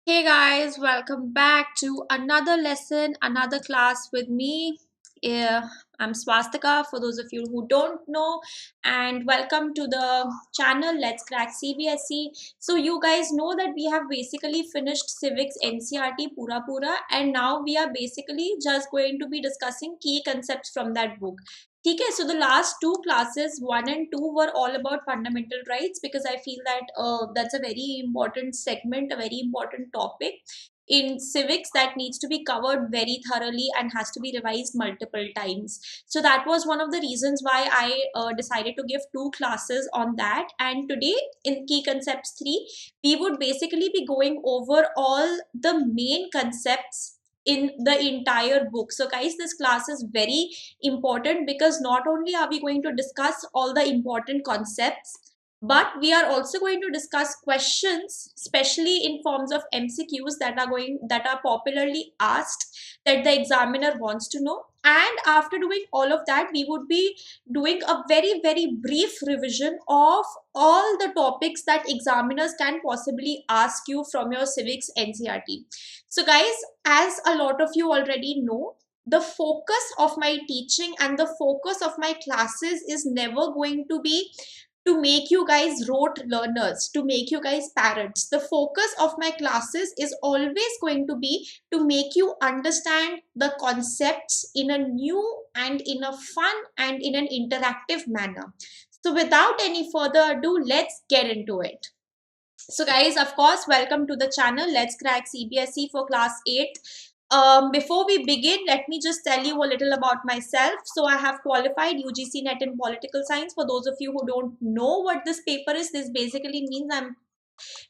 Hey guys, welcome back to another lesson, another class with me. I'm Swastika for those of you who don't know, and welcome to the channel Let's Crack CBSE. So, you guys know that we have basically finished Civics NCRT Pura Pura, and now we are basically just going to be discussing key concepts from that book. Okay, so the last two classes, 1 and 2, were all about fundamental rights because I feel that that's a very important segment, a very important topic in civics that needs to be covered very thoroughly and has to be revised multiple times. So that was one of the reasons why I decided to give two classes on that. And today in Key Concepts 3, we would basically be going over all the main concepts in the entire book. So guys, this class is very important because not only are we going to discuss all the important concepts, but we are also going to discuss questions, especially in forms of MCQs that are popularly asked, that the examiner wants to know. And after doing all of that, we would be doing a very brief revision of all the topics that examiners can possibly ask you from your civics NCRT. So guys, as a lot of you already know, the focus of my teaching and the focus of my classes is never going to be to make you guys rote learners, to make you guys parrots. The focus of my classes is always going to be to make you understand the concepts in a new and in a fun and in an interactive manner. So without any further ado, let's get into it. So guys, of course, welcome to the channel Let's Crack CBSE for class 8. Before we begin, let me just tell you a little about myself. So I have qualified UGC NET in political science. For those of you who don't know what this paper is, this basically means I'm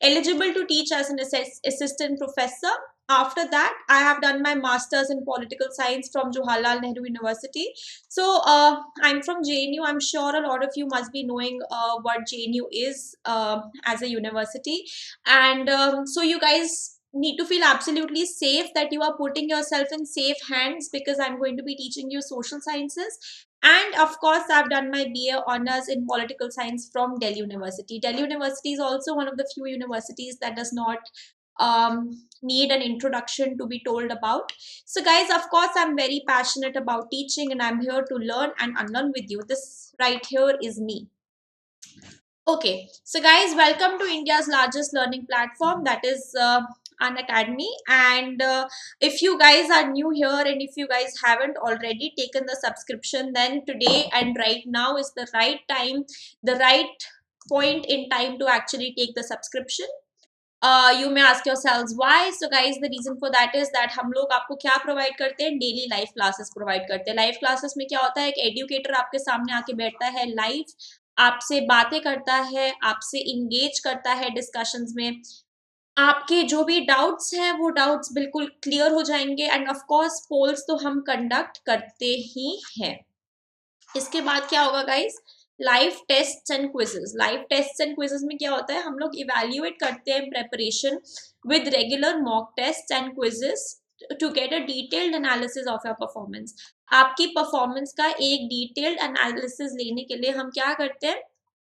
eligible to teach as an assistant professor. After that, I have done my master's in political science from Jawaharlal Nehru University. So I'm from JNU. I'm sure a lot of you must be knowing what JNU is as a university. And so you guys need to feel absolutely safe that you are putting yourself in safe hands because I'm going to be teaching you social sciences. And of course, I've done my BA honors in political science from Delhi University. Delhi University is also one of the few universities that does not need an introduction to be told about. So, guys, of course, I'm very passionate about teaching and I'm here to learn and unlearn with you. This right here is me. Okay, so guys, welcome to India's largest learning platform, that is An Academy. And if you guys are new here and if you guys haven't already taken the subscription, then today and right now is the right time, the right point in time to actually take the subscription. You may ask yourselves why. So guys, the reason for that is that हम लोग आपको क्या provide करते हैं, daily live classes provide करते हैं. Live classes में क्या होता है, एक एडुकेटर आपके सामने आके बैठता है लाइव, आपसे बातें करता है, आपसे इंगेज करता है डिस्कशंस में. आपके जो भी डाउट्स हैं वो डाउट्स बिल्कुल क्लियर हो जाएंगे. एंड ऑफ कोर्स पोल्स तो हम कंडक्ट करते ही हैं. इसके बाद क्या होगा guys, live tests and quizzes. Live tests and quizzes में क्या होता है, हम लोग इवेल्युएट करते हैं preparation with regular mock test and quizzes to get a detailed analysis of your performance. आपकी परफॉर्मेंस का एक डिटेल्ड एनालिसिस लेने के लिए हम क्या करते हैं,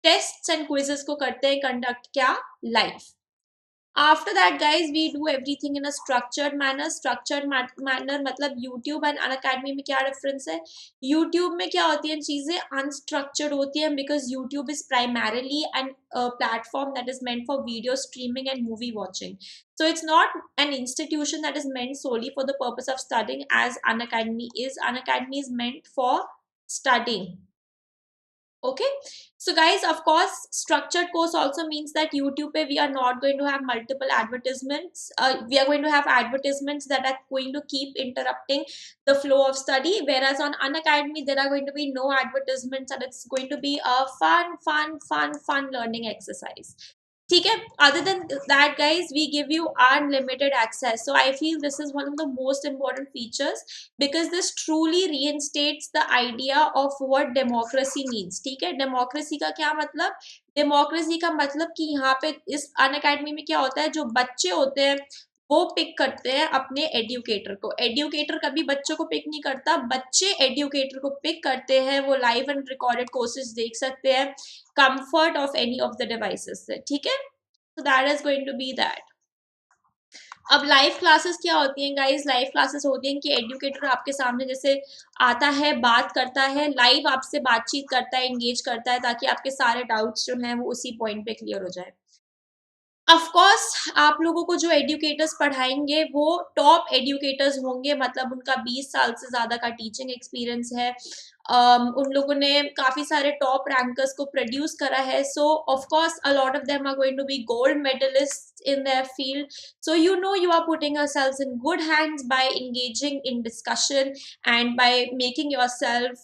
टेस्ट्स एंड क्विजेस को करते हैं कंडक्ट, क्या, live. After that guys, we do everything in a structured manner. Structured manner मतलब YouTube and Unacademy में क्या difference है. YouTube में क्या होती हैं चीजें, unstructured होती हैं because YouTube is primarily an platform that is meant for video streaming and movie watching. So it's not an institution that is meant solely for the purpose of studying as Unacademy is. Unacademy is meant for studying. Okay, so guys, of course, structured course also means that YouTube we are not going to have multiple advertisements. We are going to have advertisements that are going to keep interrupting the flow of study, whereas on Unacademy there are going to be no advertisements and it's going to be a fun learning exercise. ठीक है. Other than that guys, we give you unlimited access. So I feel this is one of the most important features because this truly reinstates the idea of what democracy means. ठीक है. Democracy का क्या मतलब, democracy का मतलब कि यहाँ पे इस अनअकैडमी में क्या होता है, जो बच्चे होते हैं वो पिक करते हैं अपने एडुकेटर को. एडुकेटर कभी बच्चों को पिक नहीं करता, बच्चे एडुकेटर को पिक करते हैं. वो लाइव एंड रिकॉर्डेड कोर्सेज देख सकते हैं comfort of any of the devices से. ठीक है. So that is going to be that. अब लाइव क्लासेस क्या होती हैं गाइस? लाइव क्लासेस होती हैं कि एजुकेटर आपके सामने जैसे आता है, बात करता है, लाइव आपसे बातचीत करता है, एंगेज करता है, ताकि आपके सारे डाउट्स जो हैं वो उसी पॉइंट पे क्लियर हो जाए। ऑफ कोर्स आप लोगों को जो एजुकेटर्स पढ़ाएंगे वो टॉप एजुकेटर्स होंगे, मतलब उनका 20 साल से ज़्यादा का टीचिंग एक्सपीरियंस है। उन लोगों ने काफ़ी सारे टॉप रैंकर्स को प्रोड्यूस करा है, so of course a lot of them are going to be gold medallist in their field. So you know you are putting yourselves in good hands by engaging in discussion and by making yourself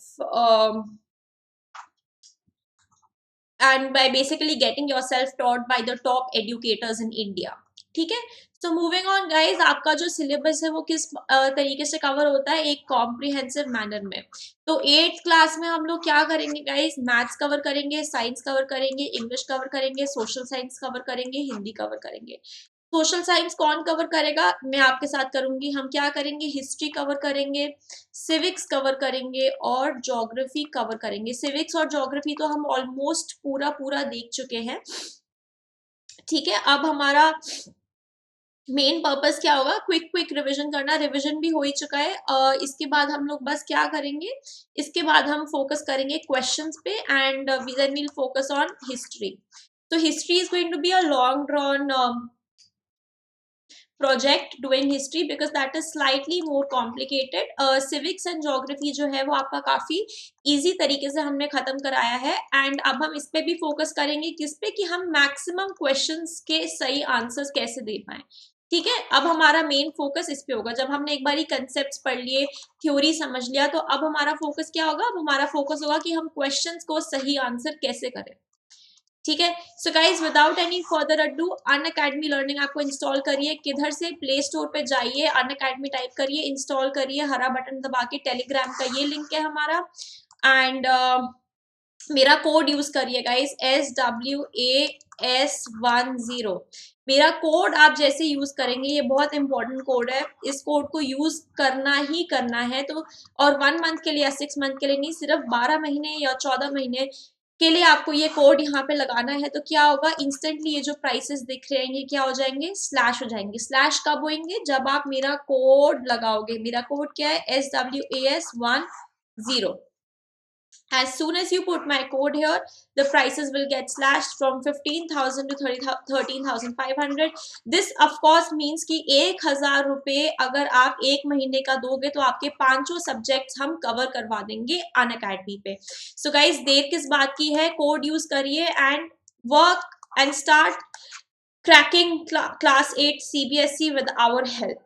and by basically getting yourself taught by the top educators in India. ठीक है, so moving on guys, आपका जो syllabus है वो किस तरीके से cover होता है? एक कॉम्प्रिहेंसिव मैनर में। तो 8th क्लास में हम लोग क्या करेंगे गाइज? मैथ्स कवर करेंगे, साइंस कवर करेंगे, इंग्लिश कवर करेंगे, सोशल साइंस कवर करेंगे, हिंदी कवर करेंगे। सोशल साइंस कौन कवर करेगा? मैं आपके साथ करूंगी। हम क्या करेंगे? हिस्ट्री कवर करेंगे, सिविक्स कवर करेंगे और ज्योग्राफी कवर करेंगे। सिविक्स और ज्योग्राफी तो हम ऑलमोस्ट पूरा पूरा देख चुके हैं। ठीक है, अब हमारा मेन पर्पस क्या होगा? क्विक रिवीजन करना। रिवीजन भी हो ही चुका है। इसके बाद हम लोग बस क्या करेंगे? इसके बाद हम फोकस करेंगे क्वेश्चंस पे and then we'll focus on history. तो history is going to be a long drawn project doing history because that is slightly more complicated. Civics and geography जो है वो आपका काफी इजी तरीके से हमने खत्म कराया है एंड अब हम इस पे भी फोकस करेंगे। किस पे? कि हम मैक्सिमम क्वेश्चंस के सही आंसर्स कैसे दे पाए। ठीक है, अब हमारा मेन फोकस इस पे होगा। जब हमने एक बार कंसेप्ट पढ़ लिए, थ्योरी समझ लिया, तो अब हमारा फोकस क्या होगा? अब हमारा फोकस होगा कि हम क्वेश्चंस को सही आंसर कैसे करें। ठीक है, so guys without any further ado, Unacademy learning आपको इंस्टॉल करिए। किधर से? प्ले स्टोर पे जाइए, अनअकैडमी टाइप करिए, इंस्टॉल करिए, हरा बटन दबा के। टेलीग्राम का ये लिंक है हमारा एंड मेरा कोड यूज करिए गाइज, SWAS10। मेरा कोड आप जैसे यूज करेंगे, ये बहुत इंपॉर्टेंट कोड है, इस कोड को यूज करना ही करना है। तो और 1 मंथ के लिए या 6 मंथ के लिए नहीं, सिर्फ 12 महीने या 14 महीने के लिए आपको ये कोड यहाँ पे लगाना है। तो क्या होगा? इंस्टेंटली ये जो प्राइसेस दिख रहे हैं ये क्या हो जाएंगे? स्लैश हो जाएंगे। स्लैश कब होंगे? जब आप मेरा कोड लगाओगे। मेरा कोड क्या है? SWAS10। As soon as you put my code here, the prices will get slashed from 15,000 to 13,500. This of course means कि 1,000 रुपए अगर आप एक महीने का दोगे तो आपके 5 सब्जेक्ट्स हम कवर करवा देंगे अनअकैडमी पे। सो गाइज देर किस बात की है? कोड यूज करिए and work and start cracking class 8 CBSE with our help.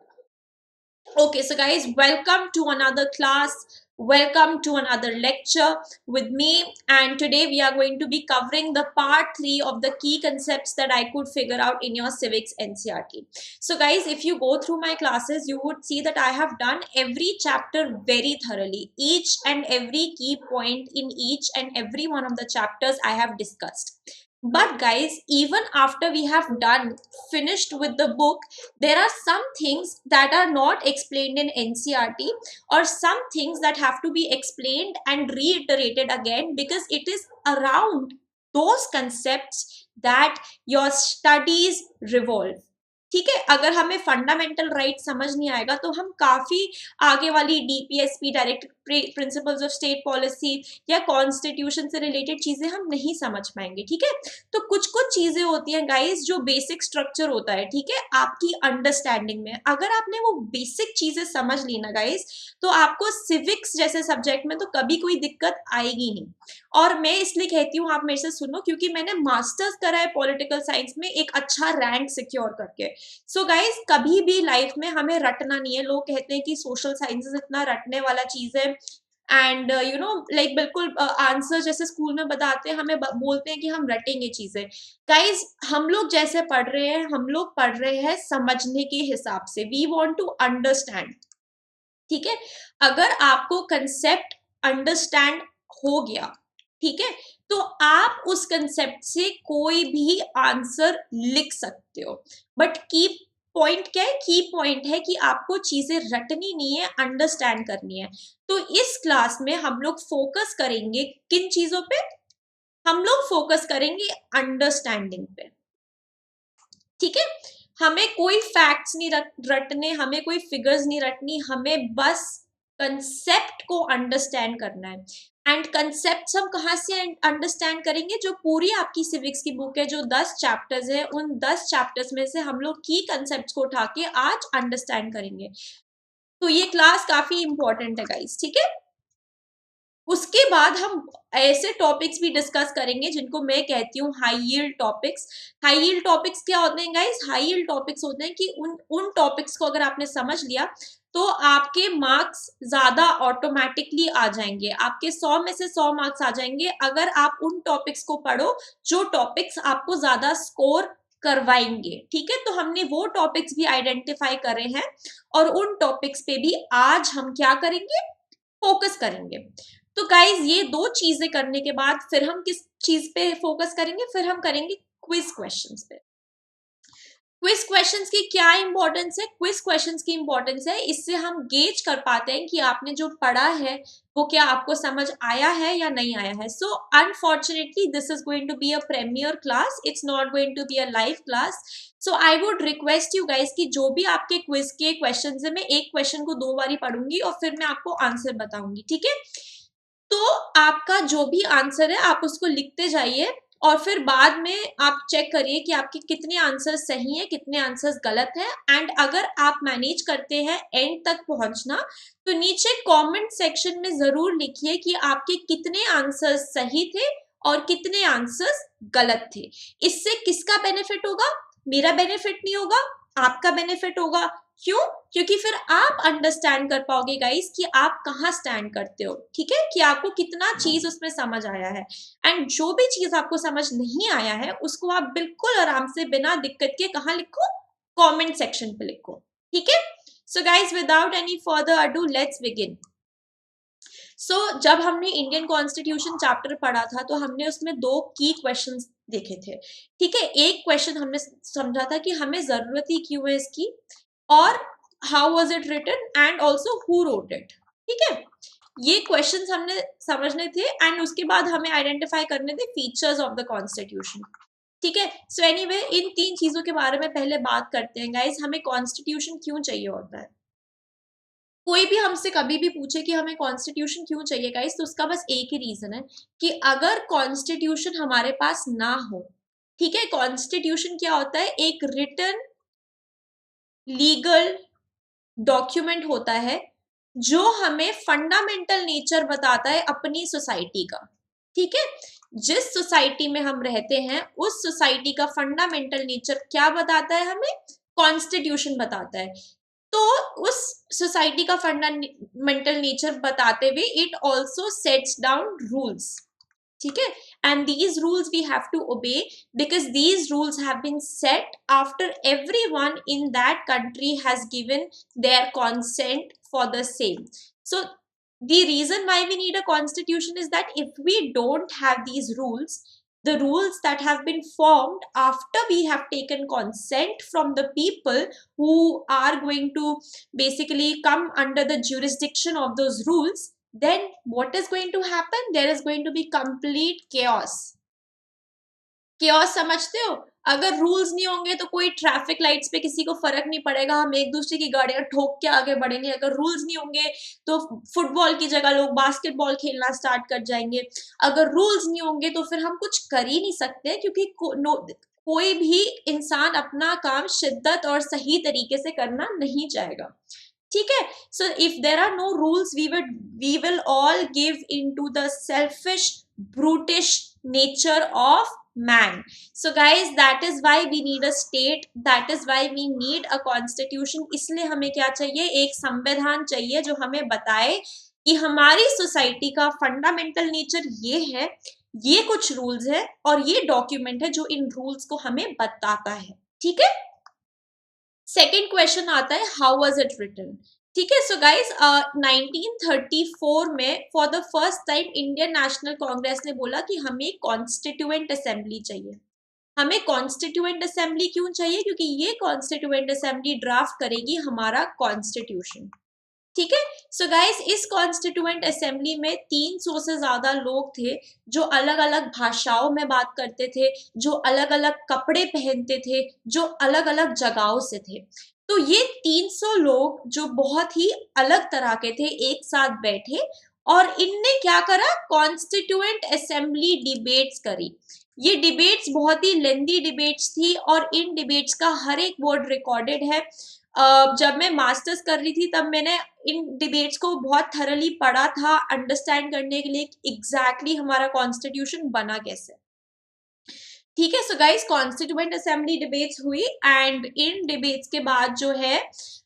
Okay, so guys, welcome to another class. Welcome to another lecture with me. And today we are going to be covering the part 3 of the key concepts that I could figure out in your civics NCERT. So guys, if you go through my classes, you would see that I have done every chapter very thoroughly. Each and every key point in each and every one of the chapters I have discussed. But guys, even after we have finished with the book, there are some things that are not explained in NCERT or some things that have to be explained and reiterated again because it is around those concepts that your studies revolve. ठीक है, अगर हमें fundamental right समझ नहीं आएगा तो हम काफी आगे वाली DPSP, direct principles of state policy या कॉन्स्टिट्यूशन से रिलेटेड चीजें हम नहीं समझ पाएंगे। ठीक है, तो कुछ कुछ चीजें होती हैं गाइस जो बेसिक स्ट्रक्चर होता है, ठीक है, आपकी अंडरस्टैंडिंग में। अगर आपने वो बेसिक चीजें समझ ली ना गाइस, तो आपको सिविक्स जैसे सब्जेक्ट में तो कभी कोई दिक्कत आएगी नहीं। और मैं इसलिए कहती हूँ, आप मेरे से सुनो, क्योंकि मैंने मास्टर्स करा है पॉलिटिकल साइंस में एक अच्छा रैंक सिक्योर करके। सो गाइज कभी भी लाइफ में हमें रटना नहीं है। लोग कहते हैं कि सोशल साइंसेस इतना रटने वाला चीज है एंड यू नो लाइक बिल्कुल आंसर जैसे स्कूल में बताते हैं, हमें बोलते हैं कि हम रटेंगे चीजें। गाइज हम लोग जैसे पढ़ रहे हैं, हम लोग पढ़ रहे हैं समझने के हिसाब से। We want to understand. ठीक है, अगर आपको कंसेप्ट अंडरस्टैंड हो गया, ठीक है, तो आप उस कंसेप्ट से कोई भी आंसर लिख सकते हो। बट की पॉइंट क्या है? की पॉइंट है कि आपको चीजें रटनी नहीं है, अंडरस्टैंड करनी है। तो इस क्लास में हम लोग फोकस करेंगे किन चीजों पे? हम लोग फोकस करेंगे अंडरस्टैंडिंग पे। ठीक है, हमें कोई फैक्ट्स नहीं रटने, हमें कोई फिगर्स नहीं रटनी, हमें बस कंसेप्ट को अंडरस्टैंड करना है। एंड कंसेप्ट हम कहाँ से अंडरस्टैंड करेंगे? जो पूरी आपकी सिविक्स की बुक है, जो 10 चैप्टर्स है, उन 10 चैप्टर्स में से हम लोग की कंसेप्ट को उठा के आज अंडरस्टैंड करेंगे। तो ये क्लास काफी इंपॉर्टेंट है गाइस, ठीक है। उसके बाद हम ऐसे टॉपिक्स भी डिस्कस करेंगे जिनको मैं कहती हूँ high yield topics. High yield topics क्या होते हैं गाइस? हाई यील्ड टॉपिक्स होते हैं कि उन टॉपिक्स को अगर आपने समझ लिया तो आपके मार्क्स ज्यादा ऑटोमेटिकली आ जाएंगे, आपके 100 में से 100 मार्क्स आ जाएंगे अगर आप उन टॉपिक्स को पढ़ो जो टॉपिक्स आपको ज्यादा स्कोर करवाएंगे, ठीक है। तो हमने वो टॉपिक्स भी आइडेंटिफाई करे हैं और उन टॉपिक्स पे भी आज हम क्या करेंगे? फोकस करेंगे। तो गाइज ये दो चीजें करने के बाद फिर हम किस चीज पे फोकस करेंगे? फिर हम करेंगे क्विज क्वेश्चंस पे। क्विज क्वेश्चंस की क्या इंपॉर्टेंस है? क्विज क्वेश्चंस की इंपॉर्टेंस है इससे हम गेज कर पाते हैं कि आपने जो पढ़ा है वो क्या आपको समझ आया है या नहीं आया है। So unfortunately this is going to be a premiere class, it's not going to be a live class. So I would request you guys कि जो भी आपके क्विज के क्वेश्चन है, मैं एक क्वेश्चन को 2 बारी पढ़ूंगी और फिर मैं आपको आंसर बताऊंगी, ठीक है। तो आपका जो भी आंसर है आप उसको लिखते जाइए और फिर बाद में आप चेक करिए कि आपके कितने आंसर सही हैं, कितने आंसर्स गलत हैं। एंड अगर आप मैनेज करते हैं एंड तक पहुंचना तो नीचे कमेंट सेक्शन में जरूर लिखिए कि आपके कितने आंसर्स सही थे और कितने आंसर्स गलत थे। इससे किसका बेनिफिट होगा? मेरा बेनिफिट नहीं होगा, आपका बेनिफिट होगा। क्यों? क्योंकि फिर आप अंडरस्टैंड कर पाओगे गाइस कि आप कहाँ स्टैंड करते हो, ठीक है, कि आपको कितना चीज उसमें समझ आया है। एंड जो भी चीज आपको समझ नहीं आया है उसको आप बिल्कुल आराम से बिना दिक्कत के कहाँ लिखो? कमेंट सेक्शन पे लिखो, ठीक है। So guys without any further adieu let's begin. So जब हमने इंडियन कॉन्स्टिट्यूशन चैप्टर पढ़ा था तो हमने उसमें 2 की क्वेश्चंस देखे थे, ठीक है। एक क्वेश्चन हमने समझा था कि हमें जरूरत ही क्यों है इसकी, और how was it written and also who wrote it, ठीक है। ये क्वेश्चंस हमने समझने थे एंड उसके बाद हमें आइडेंटिफाई करने थे फीचर्स ऑफ द कॉन्स्टिट्यूशन, ठीक है। सो एनीवे इन 3 चीजों के बारे में पहले बात करते हैं गाइस। हमें कॉन्स्टिट्यूशन क्यों चाहिए होता है? कोई भी हमसे कभी भी पूछे कि हमें कॉन्स्टिट्यूशन क्यों चाहिए गाइस, तो उसका बस एक ही रीजन है कि अगर कॉन्स्टिट्यूशन हमारे पास ना हो, ठीक है। कॉन्स्टिट्यूशन क्या होता है? एक रिटन लीगल डॉक्यूमेंट होता है जो हमें फंडामेंटल नेचर बताता है अपनी सोसाइटी का, ठीक है। जिस सोसाइटी में हम रहते हैं उस सोसाइटी का फंडामेंटल नेचर क्या बताता है हमें? कॉन्स्टिट्यूशन बताता है। तो उस सोसाइटी का फंडामेंटल नेचर बताते हुए it also sets down rules, ठीक है। And these rules we have to obey because these rules have been set after everyone in that country has given their consent for the same. So the reason why we need a constitution is that if we don't have these rules, the rules that have been formed after we have taken consent from the people who are going to basically come under the jurisdiction of those rules, then what is going to happen? There is going to be complete chaos. chaos समझते हो? अगर rules नहीं होंगे तो कोई traffic lights पे किसी को फर्क नहीं पड़ेगा, हम एक दूसरे की गाड़ियां ठोक के आगे बढ़ेंगे। अगर रूल्स नहीं होंगे तो फुटबॉल की जगह लोग बास्केटबॉल खेलना स्टार्ट कर जाएंगे। अगर रूल्स नहीं होंगे तो फिर हम कुछ कर ही नहीं सकते क्योंकि कोई भी इंसान अपना काम शिद्दत और सही तरीके से करना नहीं चाहेगा, ठीक है। So if there are no rules we will all give into the selfish brutish nature of man. So guys that is why we need a state, that is why we need a constitution. इसलिए हमें क्या चाहिए? एक संविधान चाहिए जो हमें बताए कि हमारी सोसाइटी का फंडामेंटल नेचर ये है, ये कुछ रूल्स है और ये डॉक्यूमेंट है जो इन रूल्स को हमें बताता है, ठीक है। सेकेंड क्वेश्चन आता है हाउ वाज इट रिटन, ठीक है। सो गाइस 1934 में for the first time Indian national Congress ने बोला कि हमें कॉन्स्टिट्यूएंट असेंबली चाहिए। हमें कॉन्स्टिट्यूएंट असेंबली क्यों चाहिए? क्योंकि ये कॉन्स्टिट्यूएंट असेंबली ड्राफ्ट करेगी हमारा कॉन्स्टिट्यूशन, ठीक है। सो गाइस, इस कॉन्स्टिट्यूएंट असेंबली में 300 से ज्यादा लोग थे जो अलग अलग भाषाओं में बात करते थे, जो अलग अलग कपड़े पहनते थे, जो अलग अलग जगहों से थे। तो ये 300 लोग जो बहुत ही अलग तरह के थे एक साथ बैठे और इनने क्या करा, कॉन्स्टिट्यूएंट असेंबली डिबेट्स करी। ये डिबेट्स बहुत ही लेंदी डिबेट्स थी और इन डिबेट्स का हर एक वर्ड रिकॉर्डेड है। जब मैं मास्टर्स कर रही थी तब मैंने इन डिबेट्स को बहुत थरली पढ़ा था अंडरस्टैंड करने के लिए एग्जैक्टली हमारा कॉन्स्टिट्यूशन बना कैसे। ठीक है। So guys, constituent assembly debates हुई एंड इन डिबेट्स के बाद जो है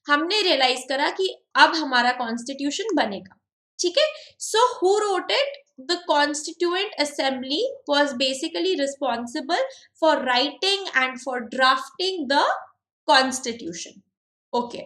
हमने रियलाइज करा कि अब हमारा कॉन्स्टिट्यूशन बनेगा। ठीक है। So who wrote it? The constituent assembly was basically responsible for writing and for drafting the constitution. Okay.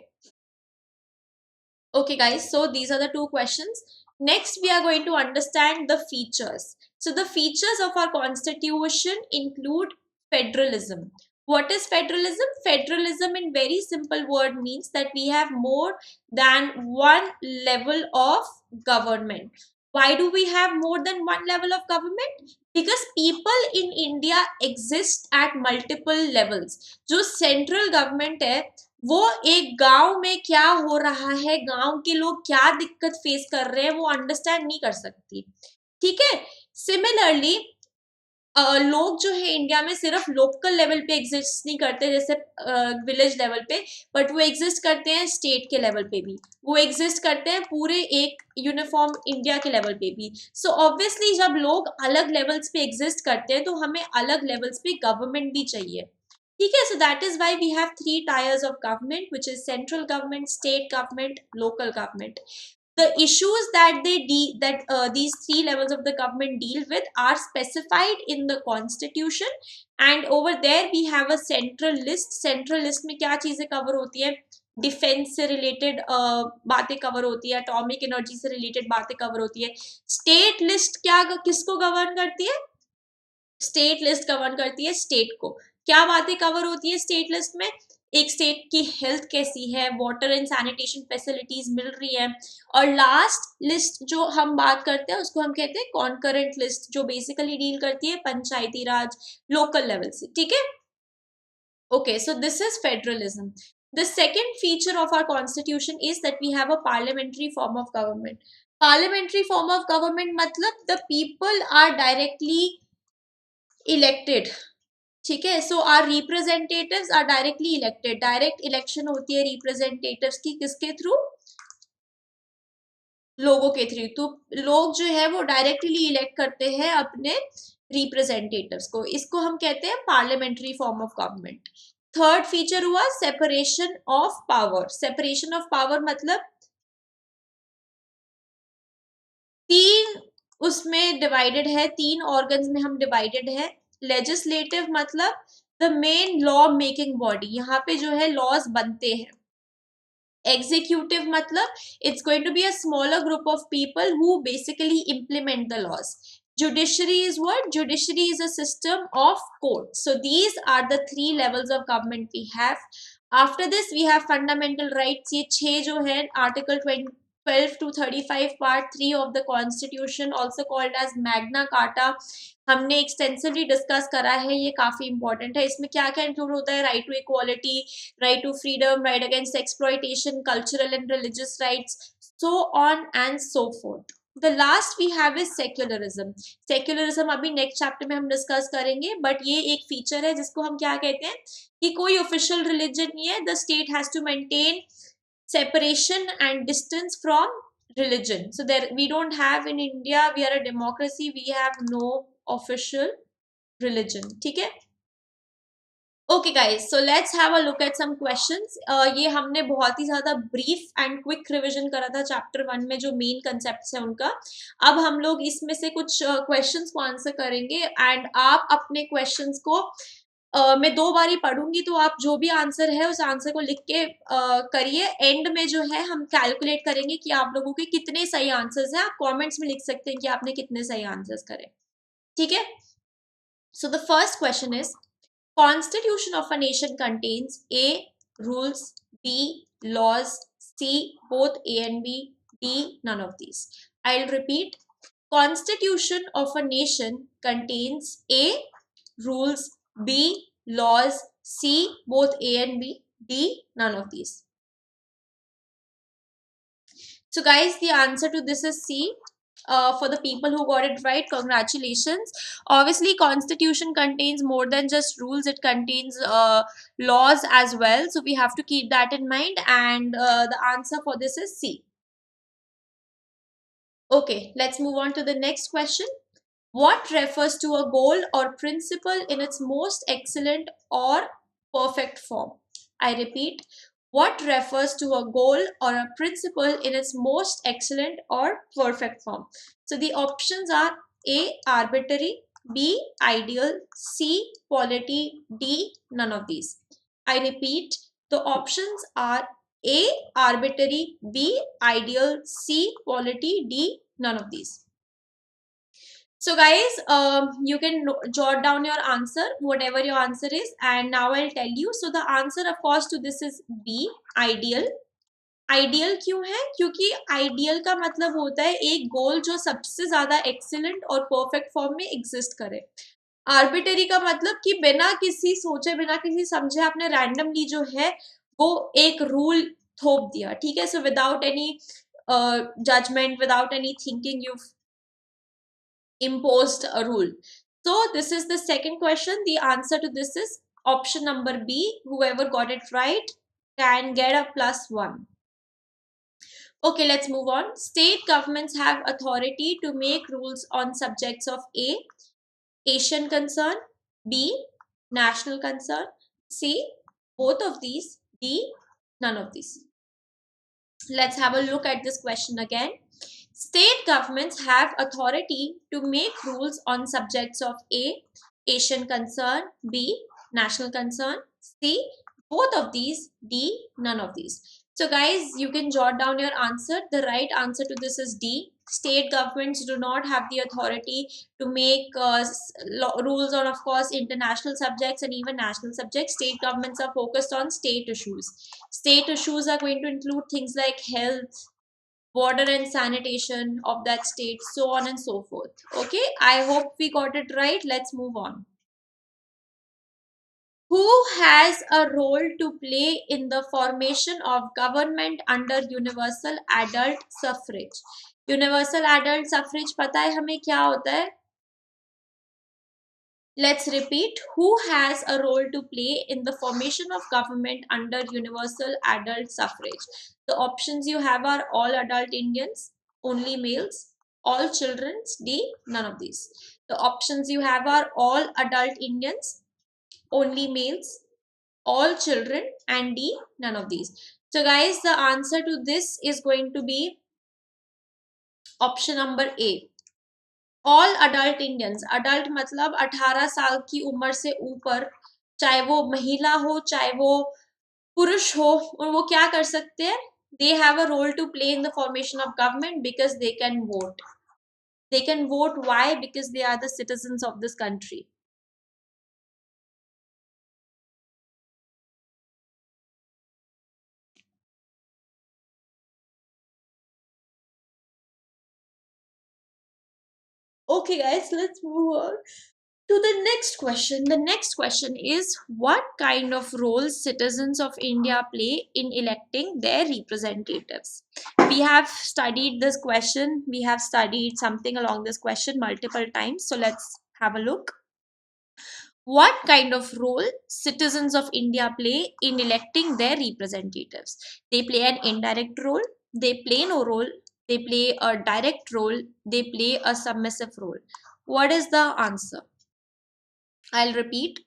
Okay, guys. So these are the two questions. Next, we are going to understand the features. So the features of our constitution include federalism. What is federalism? Federalism in very simple word means that we have more than one level of government. Why do we have more than one level of government? Because people in India exist at multiple levels. जो central government है वो एक गांव में क्या हो रहा है, गांव के लोग क्या दिक्कत फेस कर रहे हैं, वो अंडरस्टैंड नहीं कर सकती। ठीक है। सिमिलरली लोग जो है इंडिया में सिर्फ लोकल लेवल पे एग्जिस्ट नहीं करते जैसे विलेज लेवल पे, बट वो एग्जिस्ट करते हैं स्टेट के लेवल पे भी, वो एग्जिस्ट करते हैं पूरे एक यूनिफॉर्म इंडिया के लेवल पे भी। सो ऑब्वियसली जब लोग अलग लेवल्स पे एग्जिस्ट करते हैं तो हमें अलग लेवल्स पे गवर्नमेंट भी चाहिए। ठीक है। So that is why we have 3 tiers of government, which is central government, state government, local government. The issues that these 3 levels of the government deal with are specified in the constitution, and over there we have a central list. Central list में क्या चीजें cover होती है? Defence से related बातें cover होती है, atomic energy से रिलेटेड बातें कवर होती है। स्टेट लिस्ट क्या किसको गवर्न करती है? स्टेट लिस्ट गवर्न करती है स्टेट को। क्या बातें कवर होती है स्टेट लिस्ट में? एक स्टेट की हेल्थ कैसी है, वाटर एंड सैनिटेशन फैसिलिटीज मिल रही है। और लास्ट लिस्ट जो हम बात करते हैं उसको हम कहते हैं कॉन्करेंट लिस्ट, जो बेसिकली डील करती है पंचायती राज, लोकल लेवल से। ठीक है। Okay, so this is federalism. The second feature of our constitution is that we have a parliamentary form of government. Parliamentary form of government मतलब the people are directly elected। ठीक है। So our representatives are directly elected. Direct election होती है representatives की, किसके through? लोगों के through. तो लोग जो है वो डायरेक्टली इलेक्ट करते हैं अपने रिप्रेजेंटेटिव्स को। इसको हम कहते हैं parliamentary form of government. Third feature हुआ separation of power. Separation of power मतलब तीन उसमें डिवाइडेड है, 3 ऑर्गन्स में हम डिवाइडेड है। लेजिस्लेटिव मतलब the main law making body, यहाँ पे जो है लॉज बनते हैं। एग्जीक्यूटिव मतलब it's going to be a smaller group of people who basically implement the laws. Judiciary is what? Judiciary is a system of courts. So these are the 3 levels of government we have. After this we have fundamental rights. ये 6 जो है article 12 to 35 part 3 of the constitution, also called as Magna Carta, हमने extensively discuss करा है। ये काफी important है। इसमें क्या क्या इंक्लूड होता है? Right to equality, right to freedom, right against exploitation, cultural and religious rights, so on and so forth. The last we have is secularism. Secularism अभी नेक्स्ट चैप्टर में हम डिस्कस करेंगे, बट ये एक फीचर है जिसको हम क्या कहते हैं कि कोई ऑफिशियल रिलीजन नहीं है। The state has to maintain separation and distance from religion. So there we don't have in India, we are a democracy, we have no official religion. ठीक है। Okay guys, so let's have a look at some questions. ये हमने बहुत ही ज्यादा brief and quick revision करा था chapter 1 में, जो मेन कंसेप्ट है उनका। अब हम लोग इसमें से कुछ क्वेश्चंस को आंसर करेंगे एंड आप अपने क्वेश्चंस को मैं 2 बार ही पढ़ूंगी, तो आप जो भी आंसर है उस आंसर को लिख के करिए। एंड में जो है हम कैलकुलेट करेंगे कि आप लोगों के कितने सही आंसर्स हैं। आप कमेंट्स में लिख सकते हैं कि आपने कितने सही आंसर्स करे। ठीक है। So the first question is, Constitution of a nation contains A. rules, B. laws, C, both A and B, D, none of these. I'll repeat. Constitution of a nation contains A, rules, B, laws, C, both A and B, D, none of these. So guys, the answer to this is C. For the people who got it right, congratulations. Obviously, constitution contains more than just rules, it contains laws as well, so we have to keep that in mind, and the answer for this is C. Okay, let's move on to the next question. What refers to a goal or principle in its most excellent or perfect form? I repeat, what refers to a goal or a principle in its most excellent or perfect form? So the options are A, arbitrary, B, ideal, C, polity, D, none of these. I repeat, the options are A, arbitrary, B, ideal, C, polity, D, none of these. So guys, you can jot down your answer, whatever your answer is, and now I'll tell you. So the answer of course to this is B, ideal. Ideal क्यों है? क्योंकि ideal का मतलब होता है एक गोल जो सबसे ज्यादा एक्सीलेंट और परफेक्ट फॉर्म में एग्जिस्ट करे. आर्बिटरी का मतलब कि बिना किसी सोचे बिना किसी समझे आपने रैंडमली जो है वो एक रूल थोप दिया. ठीक है, so without any judgement, without any thinking, you imposed a rule. So this is the second question. The answer to this is option number B. Whoever got it right can get a +1. Okay, let's move on. State governments have authority to make rules on subjects of A, Asian concern, B, national concern, C, both of these, D, none of these. Let's have a look at this question again. State governments have authority to make rules on subjects of A, Asian concern, B, national concern, C, both of these, D, none of these. So guys, you can jot down your answer. The right answer to this is D. State governments do not have the authority to make rules on, of course, international subjects and even national subjects. State governments are focused on state issues. State issues are going to include things like health, water and sanitation of that state, so on and so forth. Okay, I hope we got it right. Let's move on. Who has a role to play in the formation of government under universal adult suffrage? Universal adult suffrage पता है हमें क्या होता है? Let's repeat. Who has a role to play in the formation of government under universal adult suffrage? The options you have are all adult Indians, only males, all children, D, none of these. The options you have are all adult Indians, only males, all children, and D, none of these. So guys, the answer to this is going to be option number A. All adult Indians. Adult मतलब 18 साल की उम्र से ऊपर, चाहे वो महिला हो चाहे वो पुरुष हो, और वो क्या कर सकते हैं? They have a role to play in the formation of government because they can vote. They can vote. Why? Because they are the citizens of this country. Okay guys, let's move on to the next question. The next question is, what kind of roles citizens of India play in electing their representatives? We have studied this question. We have studied something along this question multiple times. So let's have a look. What kind of role citizens of India play in electing their representatives? They play an indirect role, they play no role, they play a direct role, they play a submissive role. What is the answer? I'll repeat.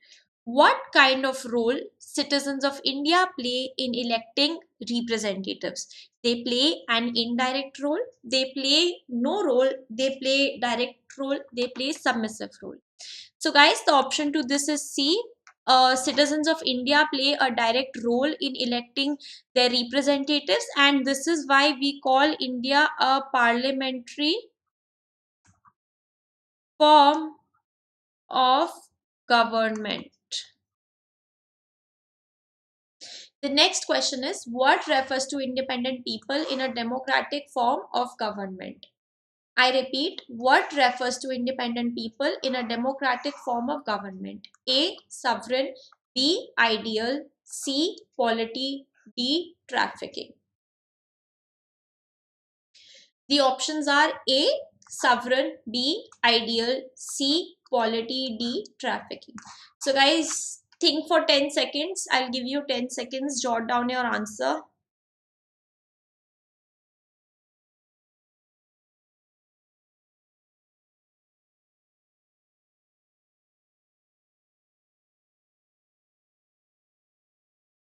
What kind of role citizens of India play in electing representatives? They play an indirect role, they play no role, they play direct role, they play submissive role. So guys, the option to this is C. Citizens of India play a direct role in electing their representatives, and this is why we call India a parliamentary form of government. The next question is, what refers to independent people in a democratic form of government? I repeat, what refers to independent people in a democratic form of government? A. Sovereign. B. Ideal. C. Polity. D. Trafficking. The options are A. Sovereign. B. Ideal. C. Polity. D. Trafficking. So, guys, think for 10 seconds. I'll give you 10 seconds. Jot down your answer.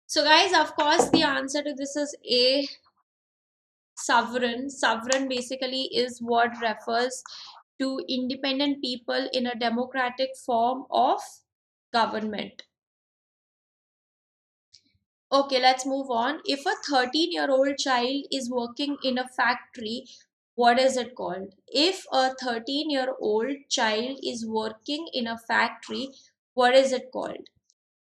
So, guys, of course, the answer to this is A. Sovereign. Sovereign basically is what refers to independent people in a democratic form of government. Okay, let's move on. If a 13-year-old child is working in a factory, what is it called? If a 13-year-old child is working in a factory, what is it called?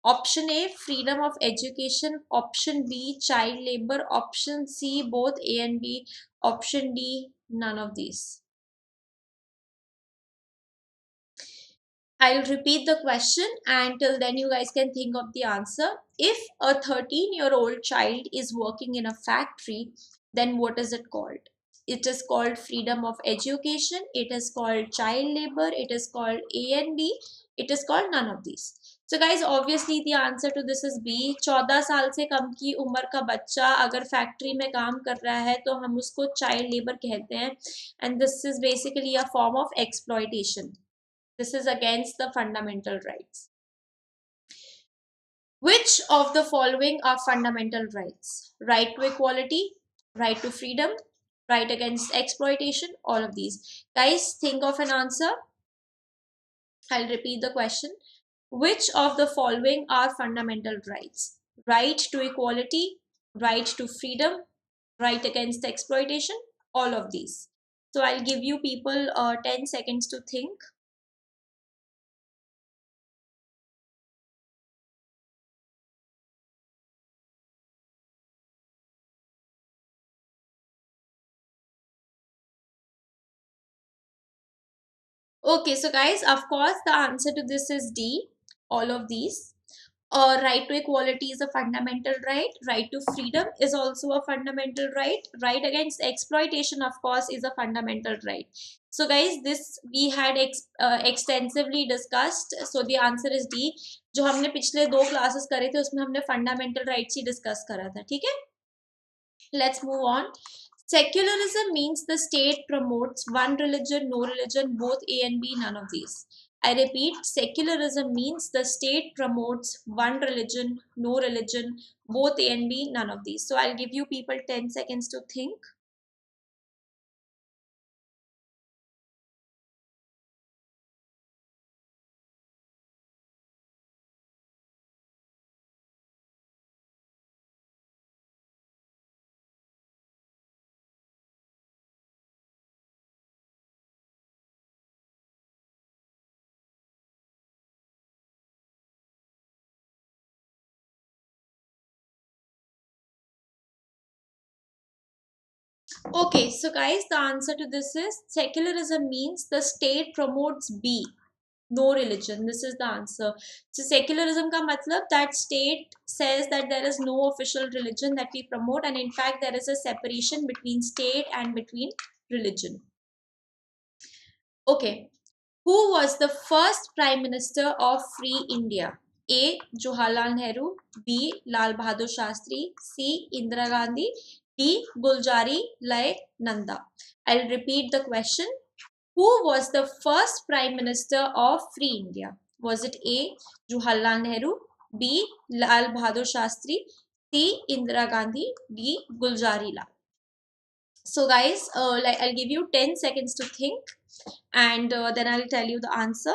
Option A, freedom of education. Option B, child labor. Option C, both A and B. Option D, none of these. I'll repeat the question, and till then you guys can think of the answer. If a 13-year-old child is working in a factory, then what is it called? It is called freedom of education, it is called child labor, it is called A and B, it is called none of these. So guys, obviously the answer to this is B. 14 साल से कम की उम्र का बच्चा अगर factory में काम कर रहा है तो हम उसको चाइल्ड लेबर कहते हैं, and this is basically a form of exploitation. This is against the fundamental rights. Which of the following are fundamental rights? Right to equality, right to freedom, right against exploitation, all of these. Guys, think of an answer. I'll repeat the question. Which of the following are fundamental rights? Right to equality, right to freedom, right against exploitation, all of these. So I'll give you people 10 seconds to think. Okay, so guys, of course, the answer to this is D, all of these. Right to equality is a fundamental right. Right to freedom is also a fundamental right. Right against exploitation, of course, is a fundamental right. So, guys, this we had extensively discussed. So, the answer is D. जो हमने पिछले 2 classes करे थे उसमें हमने fundamental rights ही discuss करा था, ठीक है? Let's move on. Secularism means the state promotes one religion, no religion, both A and B, none of these. I repeat, secularism means the state promotes one religion, no religion, both A and B, none of these. So I'll give you people 10 seconds to think. Okay, so guys, the answer to this is secularism means the state promotes B, no religion. This is the answer. So secularism ka matlab that state says that there is no official religion that we promote, and in fact there is a separation between state and between religion. Okay, who was the first prime minister of free India? A. Jawaharlal Nehru. B. Lal Bahadur Shastri. C. Indira Gandhi. D. Gulzari Lai Nanda. I'll repeat the question. Who was the first Prime Minister of Free India? Was it A. Jawaharlal Nehru, B. Lal Bahadur Shastri, C. Indira Gandhi, D. Gulzari Lal? So, guys, I'll give you 10 seconds to think, and then I'll tell you the answer.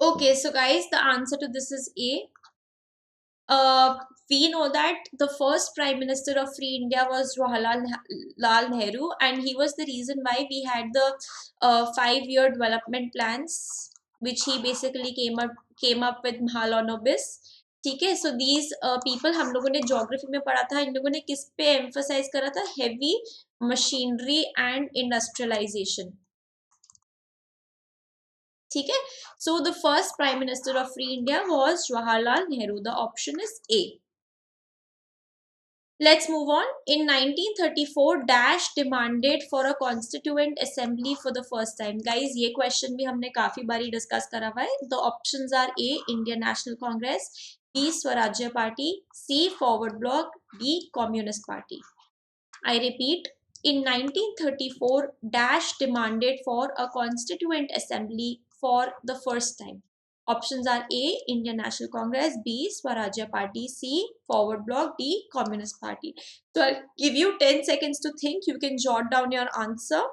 Okay, so guys, the answer to this is A. uh, we know that the first prime minister of free India was Jawaharlal Lal Nehru, and he was the reason why we had the 5-year development plans, which he basically came up with Mahalanobis. ठीक है, so these people, हम लोगों ने geography में पढ़ा था, इन लोगों ने किस पे एम्फसाइज करा था? Heavy machinery and industrialisation. ठीक है, so the first prime minister of free India was Jawaharlal Nehru. The option is A. Let's move on. In 1934, Dash demanded for a constituent assembly for the first time. Guys, ये question भी हमने काफी बारी discuss करा हुआ है. The options are A, Indian National Congress, B, Swarajya Party, C, Forward Bloc, D, Communist Party. I repeat, in 1934, Dash demanded for a constituent assembly for the first time. Options are A, Indian National Congress, B, Swarajya Party, C, Forward Bloc, D, Communist Party. So I'll give you 10 seconds to think. You can jot down your answer.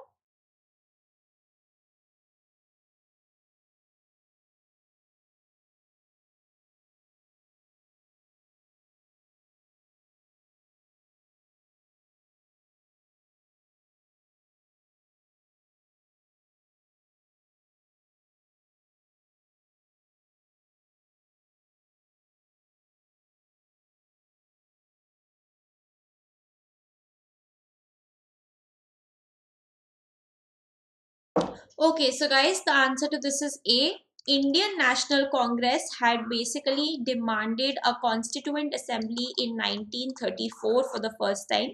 Okay, so guys, the answer to this is A. Indian National Congress had basically demanded a constituent assembly in 1934 for the first time,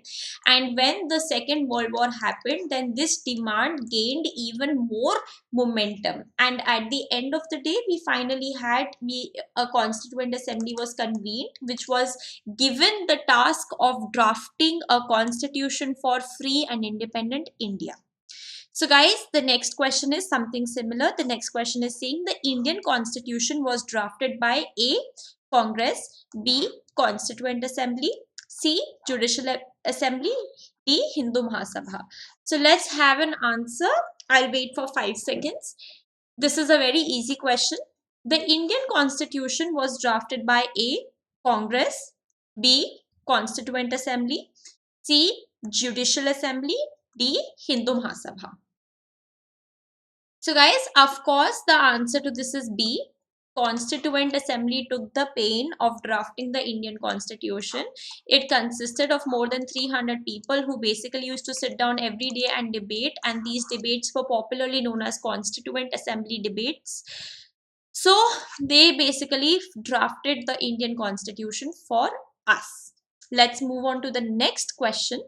and when the Second World War happened, then this demand gained even more momentum, and at the end of the day, we finally had a constituent assembly was convened, which was given the task of drafting a constitution for free and independent India. So guys, the next question is something similar. The next question is saying the Indian Constitution was drafted by A, Congress, B, Constituent Assembly, C, Judicial Assembly, D, Hindu Mahasabha. So let's have an answer. I'll wait for 5 seconds. This is a very easy question. The Indian Constitution was drafted by A, Congress, B, Constituent Assembly, C, Judicial Assembly, D, Hindu Mahasabha. So guys, of course, the answer to this is B. Constituent Assembly took the pain of drafting the Indian Constitution. It consisted of more than 300 people who basically used to sit down every day and debate, and these debates were popularly known as Constituent Assembly debates. So they basically drafted the Indian Constitution for us. Let's move on to the next question.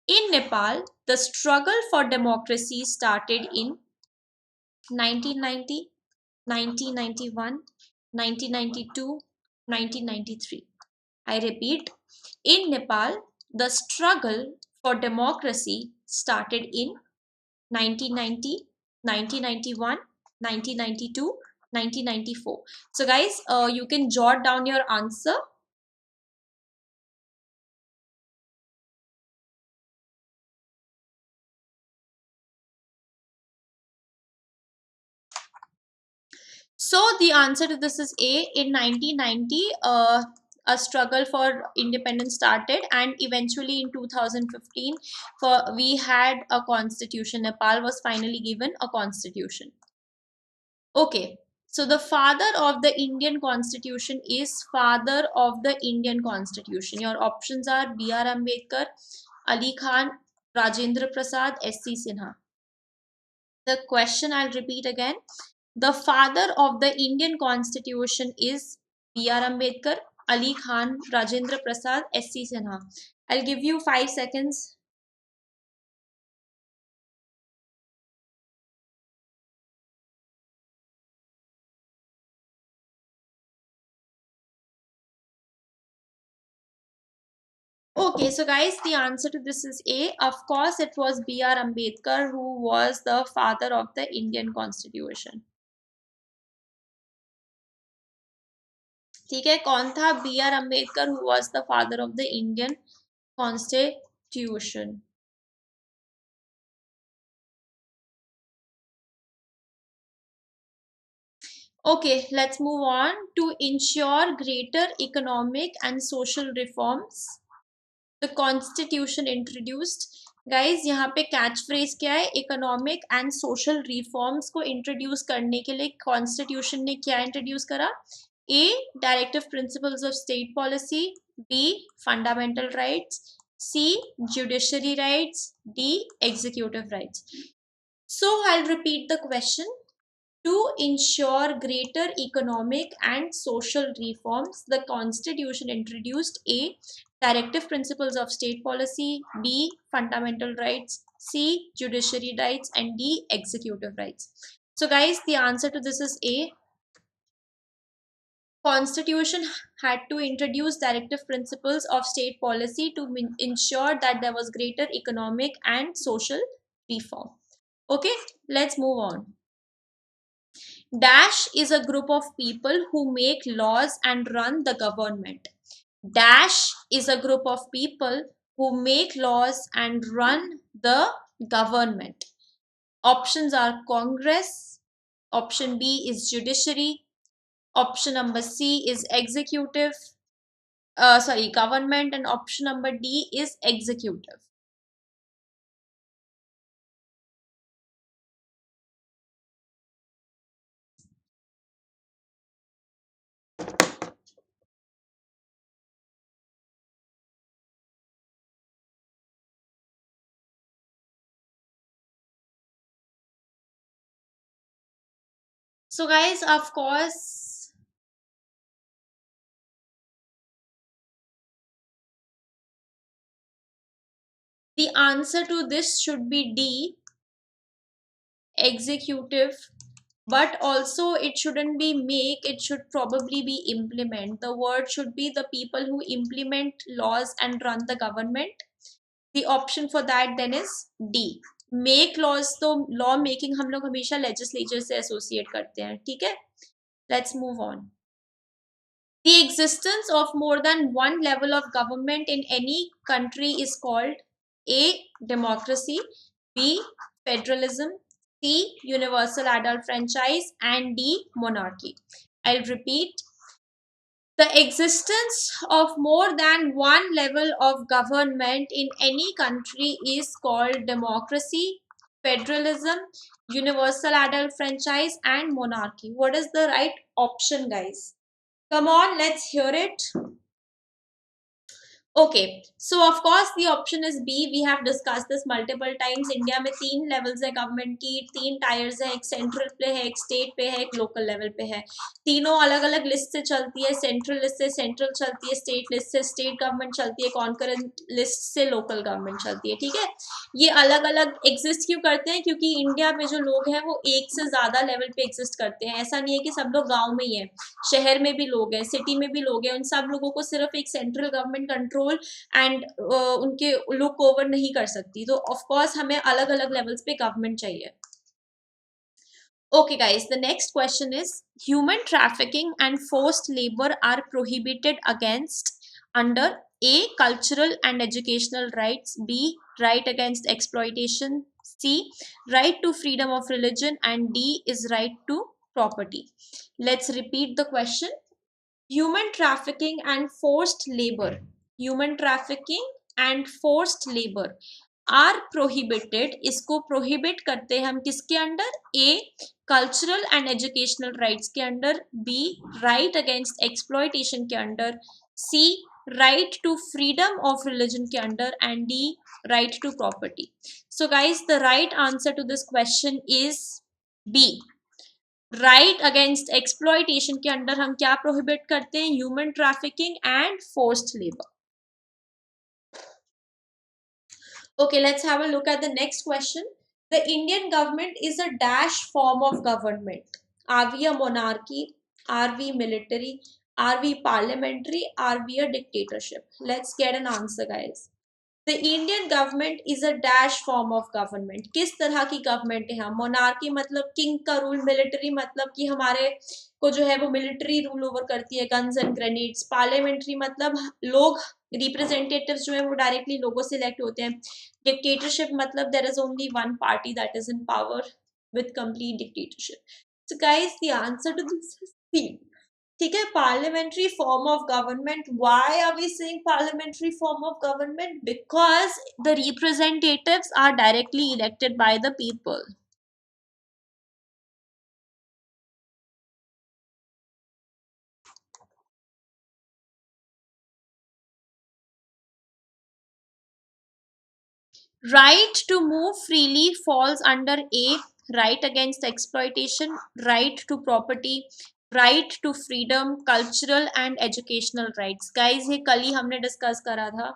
In Nepal, the struggle for democracy started in 1990, 1991, 1992, 1993. I repeat, in Nepal, the struggle for democracy started in 1990, 1991, 1992, 1994. So guys, you can jot down your answer. So the answer to this is A. In 1990, a struggle for independence started, and eventually in 2015, we had a constitution. Nepal was finally given a constitution. Okay. So the father of the Indian constitution is father of the Indian constitution. Your options are B.R. Ambedkar, Ali Khan, Rajendra Prasad, S.C. Sinha. The question I'll repeat again. The father of the Indian Constitution is B.R. Ambedkar, Ali Khan, Rajendra Prasad, S.C. Sinha. I'll give you 5 seconds. Okay, so guys, the answer to this is A. Of course, it was B.R. Ambedkar who was the father of the Indian Constitution. ठीक है, कौन था? B.R. Ambedkar, who was the father of the Indian Constitution. Okay, let's move on. To ensure greater economic and social reforms, the constitution introduced. Guys, यहाँ पे catch phrase क्या है? Economic and social reforms को introduce करने के लिए constitution ने क्या इंट्रोड्यूस करा? A, directive principles of state policy, B, fundamental rights, C, judiciary rights, D, executive rights. So I'll repeat the question. To ensure greater economic and social reforms, the Constitution introduced A, directive principles of state policy, B, fundamental rights, C, judiciary rights, and D, executive rights. So guys, the answer to this is A. Constitution had to introduce directive principles of state policy to ensure that there was greater economic and social reform. Okay, let's move on. Dash is a group of people who make laws and run the government. Dash is a group of people who make laws and run the government. Options are Congress, option B is judiciary, option number C is government, and option number D is executive. So guys, of course, the answer to this should be D, executive. But also it shouldn't be make, it should probably be implement. The word should be the people who implement laws and run the government. The option for that then is D. Make laws, तो law making हम लोग हमेशा legislature से associate करते हैं, ठीक है? Let's move on. The existence of more than one level of government in any country is called A, democracy, B, federalism, C, universal adult franchise, and D, monarchy. I'll repeat. The existence of more than one level of government in any country is called democracy, federalism, universal adult franchise, and monarchy. What is the right option, guys? Come on, let's hear it. Okay, so of course the option is B. We have discussed this multiple times. India में 3 levels है government की, 3 tyres है, एक central पे है, एक state पे है, एक लोकल लेवल पे है. तीनों अलग अलग लिस्ट से चलती है. सेंट्रल लिस्ट से सेंट्रल चलती है, स्टेट लिस्ट से स्टेट गवर्नमेंट चलती है, कॉन्करेंट लिस्ट से लोकल गवर्नमेंट चलती है. ठीक है, ये अलग अलग एग्जिस्ट क्यों करते हैं? क्योंकि इंडिया में जो लोग हैं वो एक से ज्यादा लेवल पे एग्जिस्ट करते हैं. ऐसा नहीं है कि सब लोग गाँव में ही है, शहर में भी लोग हैं, सिटी में भी लोग हैं. उन सब लोगों को सिर्फ एक सेंट्रल गवर्नमेंट कंट्रोल एंड उनके लुक ओवर नहीं कर सकती. तो ऑफ कोर्स हमें अलग अलग लेवल्स पे गवर्नमेंट चाहिए. Okay guys, the next question is, human trafficking and forced labor are prohibited against under A, cultural and educational rights, B, right against exploitation, C, right to freedom of religion, and D is right to property. Let's repeat the question. Human trafficking and forced labor, human trafficking and forced labor are prohibited. इसको prohibit करते हैं हम किसके under? A, cultural and educational rights के under, B, right against exploitation के under, C, right to freedom of religion के under, and D, right to property. So guys, the right answer to this question is B. Right against exploitation के under हम क्या prohibit करते हैं? Human trafficking and forced labour. Okay, let's have a look at the next question. The Indian government is a dash form of government. Are we a monarchy? Are we military? Are we parliamentary? Are we a dictatorship? Let's get an answer, guys. The Indian government is a dash form of government. किस तरह की government है? हम monarchy मतलब king का rule, military मतलब कि हमारे को जो है वो मिलिट्री रूल ओवर करती है, गन्स एंड ग्रेनेड्स. पार्लियामेंट्री मतलब लोग, रिप्रेजेंटेटिव्स जो है वो डायरेक्टली लोगों से इलेक्ट होते हैं. डिक्टेटरशिप मतलब there is only one party that is in power with complete dictatorship. So guys, the answer to this is C. ठीक है, parliamentary form of government. Why are we saying parliamentary form of government? Because the representatives are directly elected by the people. Right to move freely falls under A. Right against exploitation, right to property, right to freedom, cultural and educational rights. Guys, ये कल ही हमने discuss करा था.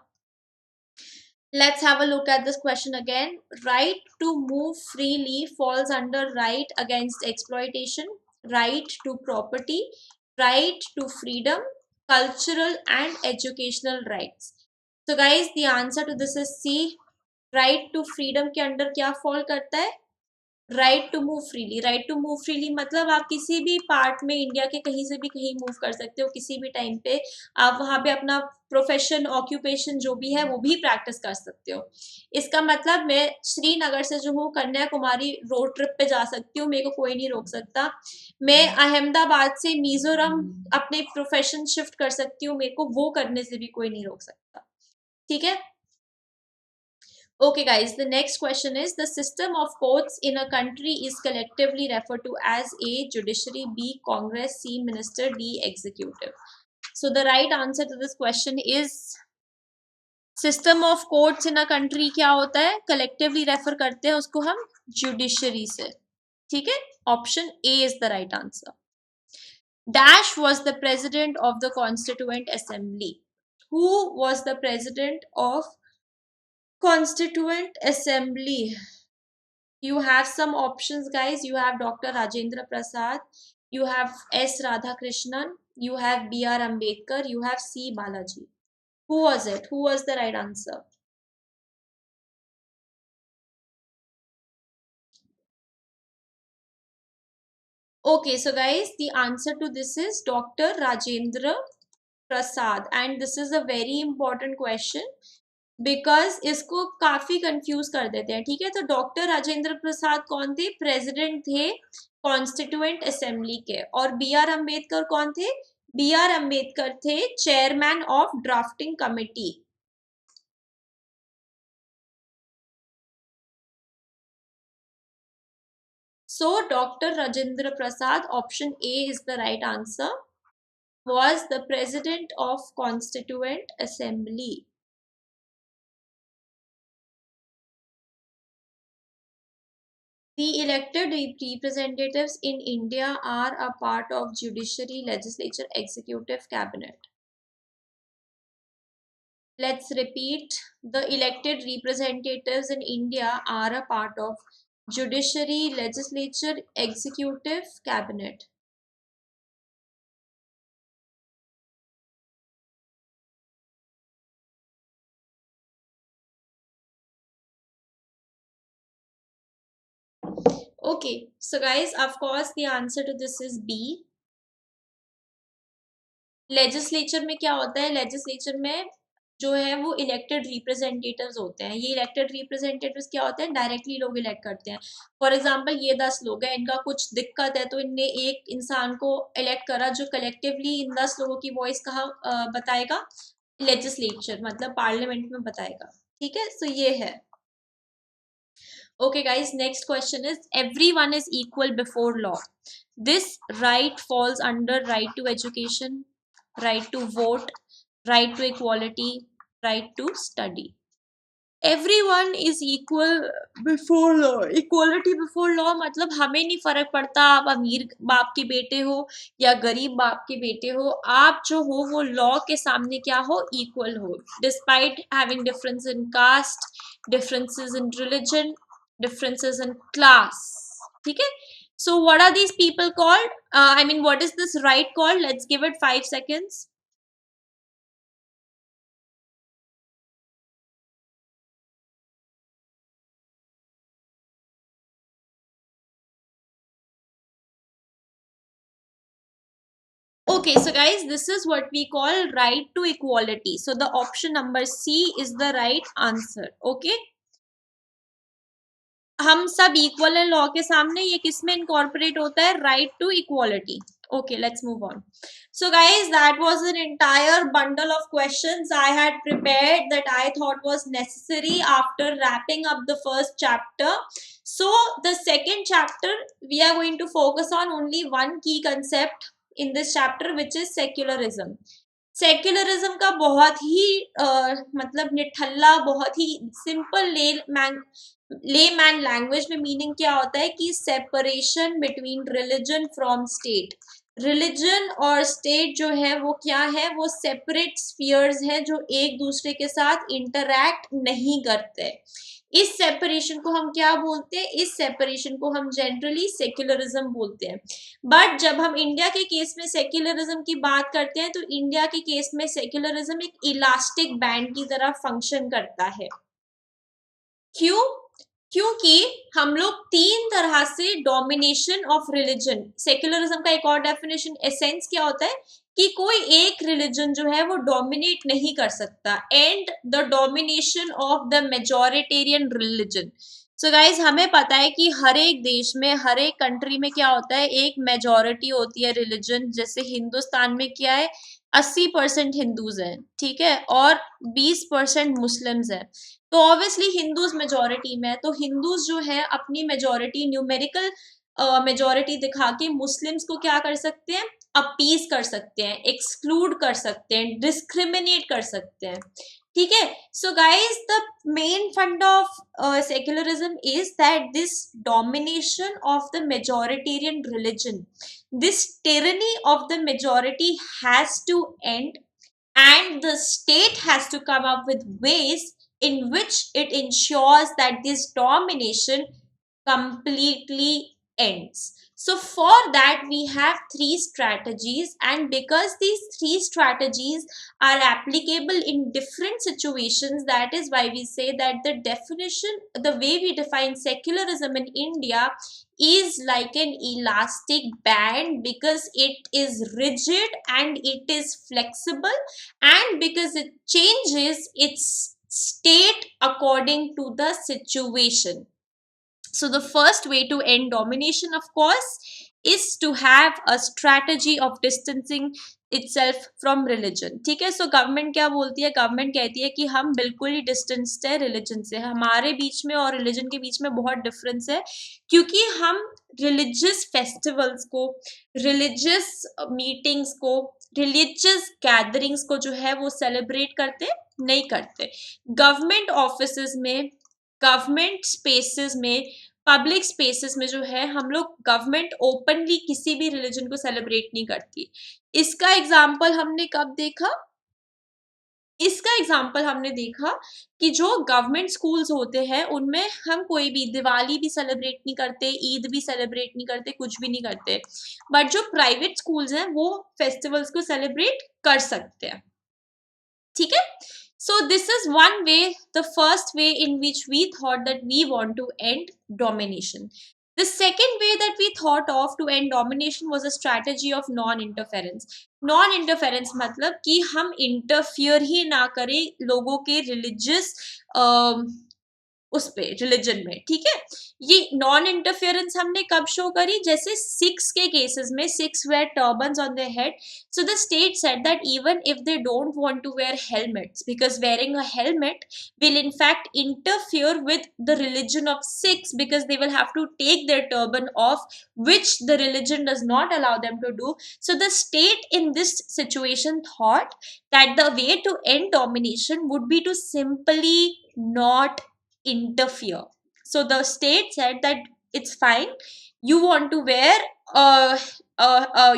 Let's have a look at this question again. Right to move freely falls under right against exploitation, right to property, right to freedom, cultural and educational rights. So guys, the answer to this is C. Right to freedom के under क्या fall करता है? Right to move freely. Right to move freely मतलब आप किसी भी part में India के कहीं से भी कहीं मूव कर सकते हो किसी भी टाइम पे. आप वहां पे अपना प्रोफेशन ऑक्यूपेशन जो भी है वो भी प्रैक्टिस कर सकते हो. इसका मतलब मैं श्रीनगर से जो हूँ कन्याकुमारी रोड ट्रिप पे जा सकती हूँ, मेरे को कोई नहीं रोक सकता. मैं अहमदाबाद से मिजोरम अपने प्रोफेशन शिफ्ट कर सकती हूँ, मेरे को वो करने से भी कोई नहीं रोक सकता. ठीक है. Okay, guys, the next question is the system of courts in a country is collectively referred to as A. Judiciary, B. Congress, C. Minister, D. Executive. So, the right answer to this question is system of courts in a country क्या होता है? Collectively refer करते हैं उसको हम judiciary से. ठीक है? Option A is the right answer. Dash was the president of the Constituent Assembly. Who was the president of Constituent Assembly? You have some options, guys. You have Dr. Rajendra Prasad, you have S. Radhakrishnan, you have B.R. Ambedkar, you have C. Balaji. Who was it? Who was the right answer? Okay, so guys, the answer to this is Dr. Rajendra Prasad, and this is a very important question because इसको काफी confuse कर देते हैं. ठीक है, तो doctor Rajendra Prasad कौन थे? प्रेसिडेंट थे कॉन्स्टिट्यूएंट असेंबली के. और बी आर अम्बेडकर कौन थे? बी आर अम्बेडकर थे chairman of drafting committee. So Dr. Rajendra Prasad, option A is the right answer, was the president of Constituent Assembly. The elected representatives in India are a part of judiciary, legislature, executive, cabinet. Let's repeat. The elected representatives in India are a part of judiciary, legislature, executive, cabinet. Okay, so guys, of course the answer to this is B. Legislature में क्या होता है? Legislature में जो है वो elected representatives होते हैं. ये इलेक्टेड रिप्रेजेंटेटिव्स क्या होते हैं? डायरेक्टली लोग इलेक्ट करते हैं. फॉर एग्जांपल ये 10 लोग हैं, इनका कुछ दिक्कत है तो इनने एक इंसान को इलेक्ट करा जो कलेक्टिवली इन 10 लोगों की वॉइस कहाँ बताएगा? लेजिस्लेचर मतलब पार्लियामेंट में बताएगा. ठीक है, सो ये है. Okay guys, next question is everyone is equal before law. This right falls under right to education, right to vote, right to equality, right to study. Everyone is equal before law. Equality before law मतलब हमें नहीं फर्क पड़ता आप अमीर बाप के बेटे हो या गरीब बाप के बेटे हो, आप जो हो वो लॉ के सामने क्या हो? इक्वल हो. Despite having difference in caste, differences in religion, differences in class. ठीक है. So what are these people called? I mean, what is this right called? Let's give it 5 seconds. Okay, so guys, this is what we call right to equality. So the option number C is the right answer. Okay. हम सब equal है law के सामने, ये किस में incorporate होता है? Right to equality. Okay, let's move on. So guys, that was an entire bundle of questions I had prepared that I thought was necessary after wrapping up the first chapter. So the second chapter, we are going to focus on only one key concept in this chapter, which is secularism. Secularism का बहुत ही मतलब निठल्ला, बहुत ही simple ले man language में meaning क्या होता है कि separation between religion from state. Religion और स्टेट जो है वो क्या है? वो सेपरेट स्फीयर्स है जो एक दूसरे के साथ इंटरैक्ट नहीं करते. इस सेपरेशन को हम क्या बोलते हैं? इस सेपरेशन को हम जनरली सेक्युलरिज्म बोलते हैं. बट जब हम इंडिया के केस में सेक्युलरिज्म की बात करते हैं तो इंडिया के केस में सेक्युलरिज्म एक इलास्टिक बैंड की तरह फंक्शन करता है. क्यों? क्योंकि हम लोग तीन तरह से डोमिनेशन ऑफ रिलीजन, सेक्युलरिज्म का एक और डेफिनेशन एसेंस क्या होता है कि कोई एक रिलीजन जो है वो डोमिनेट नहीं कर सकता, and the domination of the majoritarian religion. So guys, हमें पता है कि हर एक देश में, हर एक कंट्री में क्या होता है, एक मेजोरिटी होती है रिलीजन. जैसे हिंदुस्तान में क्या है, 80% हिंदूज हैं, ठीक है, और 20% मुस्लिम्स हैं. तो ऑब्वियसली हिंदूज मेजोरिटी में है, तो हिंदूज जो है अपनी मेजोरिटी, न्यूमेरिकल मेजोरिटी दिखा के मुस्लिम्स को क्या कर सकते हैं? अपीज कर सकते हैं, एक्सक्लूड कर सकते हैं, डिस्क्रिमिनेट कर सकते हैं. ठीक है. So guys, the main fund of secularism is that this domination of the majoritarian religion, this tyranny of the majority has to end, and the state has to come up with ways in which it ensures that this domination completely ends. So for that we have three strategies, and because these three strategies are applicable in different situations, that is why we say that the definition, the way we define secularism in India is like an elastic band, because it is rigid and it is flexible, and because it changes its state according to the situation. So the first way to end domination, of course, is to have a strategy of distancing itself from religion. ठीक है. So government क्या बोलती है? Government कहती है कि हम बिल्कुल ही डिस्टेंस्ड है रिलीजन से. हमारे बीच में और रिलीजन के बीच में बहुत डिफरेंस है, क्योंकि हम रिलीजियस फेस्टिवल्स को, रिलीजियस मीटिंग्स को, रिलीजियस गैदरिंग्स को जो है वो सेलिब्रेट करते नहीं करते. गवर्नमेंट ऑफिसेज में, गवर्नमेंट स्पेसेस में, पब्लिक स्पेसेस में जो है हम लोग, गवर्नमेंट ओपनली किसी भी रिलीजन को सेलिब्रेट नहीं करती. इसका एग्जाम्पल हमने कब देखा? इसका एग्जाम्पल हमने देखा कि जो गवर्नमेंट स्कूल्स होते हैं उनमें हम कोई भी दिवाली भी सेलिब्रेट नहीं करते, ईद भी सेलिब्रेट नहीं करते, कुछ भी नहीं करते. बट जो प्राइवेट स्कूल्स हैं वो फेस्टिवल्स को सेलिब्रेट कर सकते हैं. ठीक है. So this is one way, the first way in which we thought that we want to end domination. The second way that we thought of to end domination was a strategy of non-interference. Non-interference मतलब कि हम interfere ही ना करें लोगों के religious उस पे, religion में. ठीक है. ये नॉन इंटरफेरेंस हमने कब शो करी? जैसे सिक्स के केसेस में, Sikhs wear turbans on their head. So the state said that even if they don't want to wear helmets, because wearing a helmet will in fact interfere with the religion of Sikhs, because they will have to take their turban off, which the religion does not allow them to do. So the state in this situation thought that the way to end domination would be to simply not interfere. So the state said that it's fine. You want to wear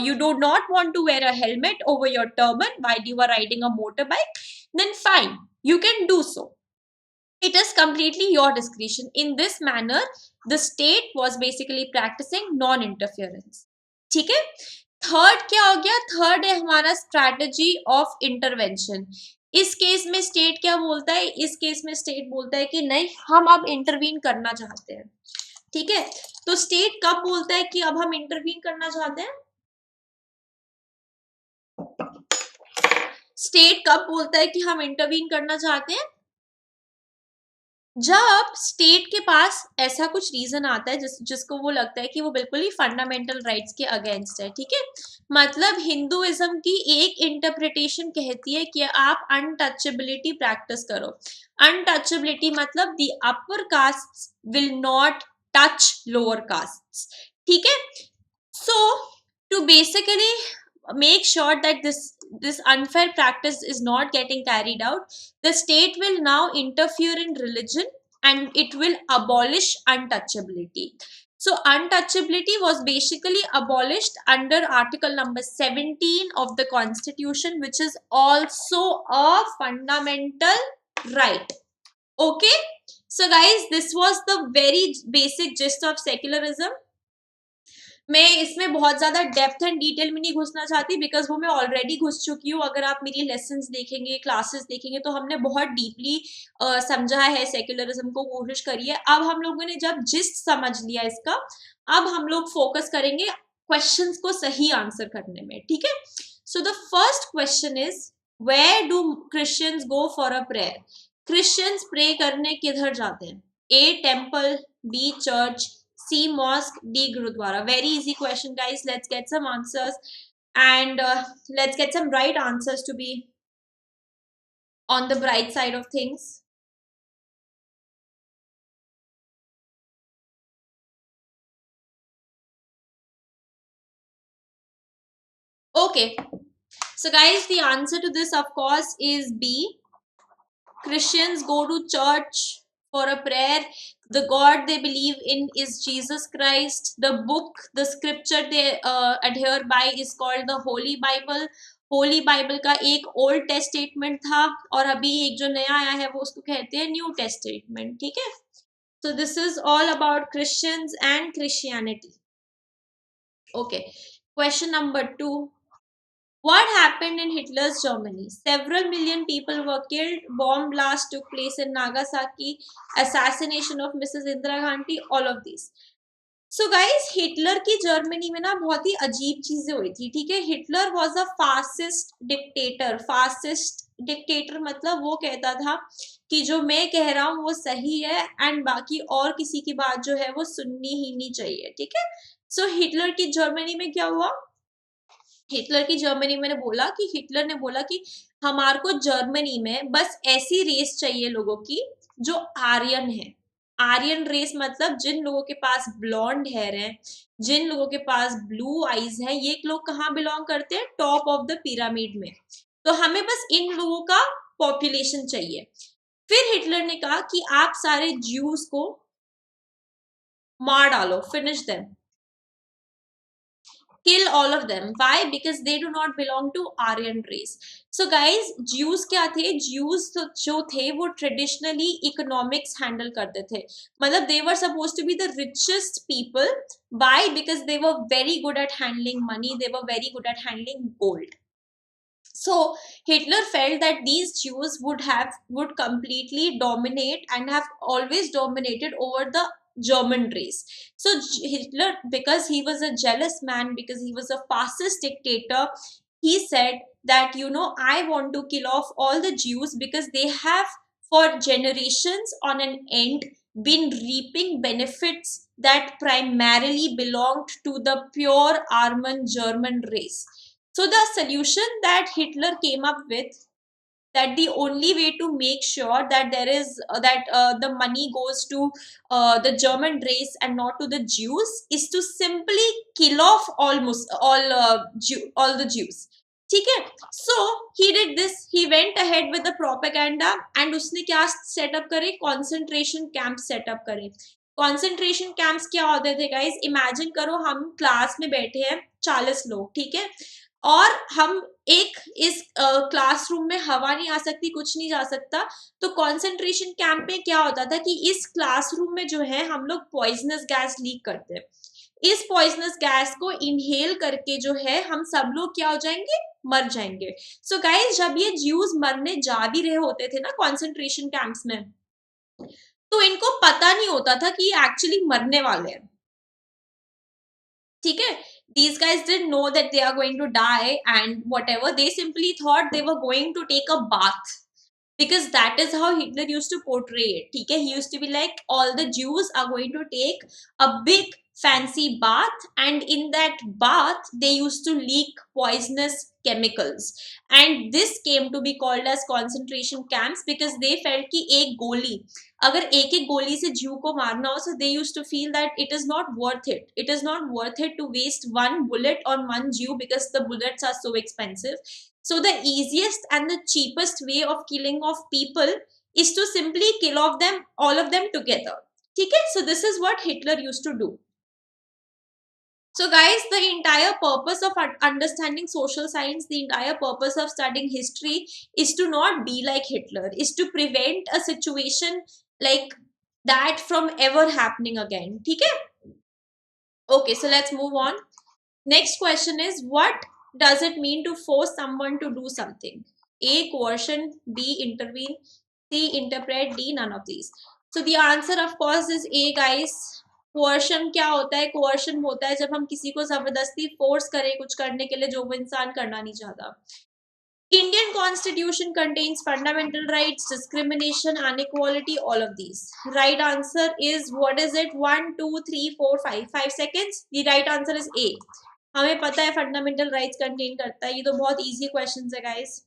you do not want to wear a helmet over your turban while you are riding a motorbike, then fine, you can do so. It is completely your discretion. In this manner, the state was basically practicing non-interference. ठीक है. Third क्या हो गया? Third है हमारा strategy of intervention. इस case में state क्या बोलता है? इस केस में स्टेट बोलता है कि नहीं, हम अब इंटरवीन करना चाहते हैं. ठीक है. तो स्टेट कब बोलता है कि अब हम इंटरवीन करना चाहते हैं? स्टेट कब बोलता है कि हम इंटरवीन करना चाहते हैं? जब स्टेट के पास ऐसा कुछ रीजन आता है जिसको वो लगता है कि वो बिल्कुल ही फंडामेंटल राइट्स के अगेंस्ट है, ठीक है, मतलब हिंदुइज्म की एक इंटरप्रिटेशन कहती है कि आप अनटचेबिलिटी प्रैक्टिस करो। अनटचेबिलिटी मतलब the upper caste will not touch lower caste, ठीक है। So, to basically make sure that this unfair practice is not getting carried out, the state will now interfere in religion and it will abolish untouchability. So, untouchability was basically abolished under Article number 17 of the Constitution, which is also a fundamental right. Okay, so guys, this was the very basic gist of secularism. मैं इसमें बहुत ज़्यादा depth and detail में नहीं घुसना चाहती because वो मैं ऑलरेडी घुस चुकी हूँ। अगर आप मेरी लेसन्स देखेंगे, क्लासेस देखेंगे, तो हमने बहुत डीपली समझा है सेक्युलरिज्म को, कोशिश करी है। अब हम लोगों ने जब जिस्ट समझ लिया इसका, अब हम लोग फोकस करेंगे क्वेश्चंस को सही आंसर करने में, ठीक है। So the first question is, where do Christians go for a prayer? Christians pray करने किधर जाते हैं? A temple, B church, C mosque, D gurudwara. Very easy question, guys. Let's get some answers, and let's get some right answers to be on the bright side of things. Okay, so guys, the answer to this, of course, is B. Christians go to church for a prayer. The God they believe in is Jesus Christ. The book, the scripture they adhere by is called the Holy Bible. Holi Bible का एक old टेस्टेटमेंट था और अभी एक जो नया आया है वो उसको कहते हैं न्यू टेस्टेटमेंट, ठीक है। So this is all about Christians and Christianity. Okay, question number 2, what happened in Hitler's Germany? Several million people were killed. Bomb blast took place in Nagasaki. Assassination of Mrs. Indira Gandhi. All of these. So guys, Hitler की Germany में ना बहुत ही अजीब चीजें हुई थी, ठीक है। Hitler was a fascist dictator. Fascist dictator मतलब वो कहता था कि जो मैं कह रहा हूँ वो सही है एंड बाकी और किसी की बात जो है वो सुननी ही नहीं चाहिए, ठीक है। सो हिटलर की जर्मनी में क्या हुआ? हिटलर की जर्मनी, मैंने बोला कि हिटलर ने बोला कि हमारे को जर्मनी में बस ऐसी रेस चाहिए लोगों की जो आर्यन है। आर्यन रेस मतलब जिन लोगों के पास ब्लॉन्ड हेयर है, जिन लोगों के पास ब्लू आईज है, ये लोग कहाँ बिलोंग करते हैं? टॉप ऑफ द पिरामिड में। तो हमें बस इन लोगों का पॉपुलेशन चाहिए। फिर हिटलर ने कहा कि आप सारे ज्यूज को मार डालो, finish them, kill all of them. Why? Because they do not belong to Aryan race. So guys, Jews क्या थे? Jews जो थे वो traditionally economics handle करते थे। मतलब they were supposed to be the richest people. Why? Because they were very good at handling money. They were very good at handling gold. So Hitler felt that these Jews would completely dominate and have always dominated over the German race. So Hitler, because he was a jealous man, because he was a fascist dictator, he said that, you know, I want to kill off all the Jews because they have for generations on an end been reaping benefits that primarily belonged to the pure Arman German race. So the solution that Hitler came up with, that the only way to make sure that there is that the money goes to the German race and not to the Jews, is to simply kill off all the Jews. ठीक है। So he did this. He went ahead with the propaganda and उसने क्या setup करे? Concentration camp setup करे। Concentration camps क्या होते थे guys? Imagine करो हम क्लास में बैठे हैं 40 लोग, ठीक है, और हम एक इस क्लासरूम में हवा नहीं आ सकती, कुछ नहीं जा सकता। तो कॉन्सेंट्रेशन कैंप में क्या होता था कि इस क्लासरूम में जो है हम लोग पॉइजनस गैस लीक करते हैं। इस पॉइजनस गैस को इनहेल करके जो है हम सब लोग क्या हो जाएंगे? मर जाएंगे। सो गाइस, जब ये ज्यूज मरने जा भी रहे होते थे ना कॉन्सेंट्रेशन कैंप्स में, तो इनको पता नहीं होता था कि ये एक्चुअली मरने वाले हैं, ठीक है। These guys didn't know that they are going to die and whatever. They simply thought they were going to take a bath. because that is how Hitler used to portray it. ठीक है, he used to be like all the Jews are going to take a big fancy bath, and in that bath they used to leak poisonous chemicals, and this came to be called as concentration camps because they felt कि एक गोली, अगर एक एक गोली से जीव को मारना हो, so they used to feel that it is not worth it. It is not worth it to waste one bullet on one jew because the bullets are so expensive. So the easiest and the cheapest way of killing of people is to simply kill off them, all of them together. ठीक है? So this is what Hitler used to do. So guys, the entire purpose of understanding social science, the entire purpose of studying history is to not be like Hitler, is to prevent a situation like that from ever happening again. ठीक है? Okay, so let's move on. Next question is, what does it mean to force someone to do something? A, coercion, B, intervene, C, interpret, D, none of these. So the answer of course is A, guys. Coercion क्या होता है? Coercion होता है जब हम किसी को जबरदस्ती फोर्स करें कुछ करने के लिए जो वो इंसान करना नहीं चाहता. Indian Constitution contains fundamental rights, discrimination, inequality, all of these. Right answer is, what is it? 1, 2, 3, 4, 5. 5 seconds. The right answer is A. हमें पता है फंडामेंटल राइट्स कंटेन करता है. ये तो बहुत इजी क्वेश्चन है गाइस,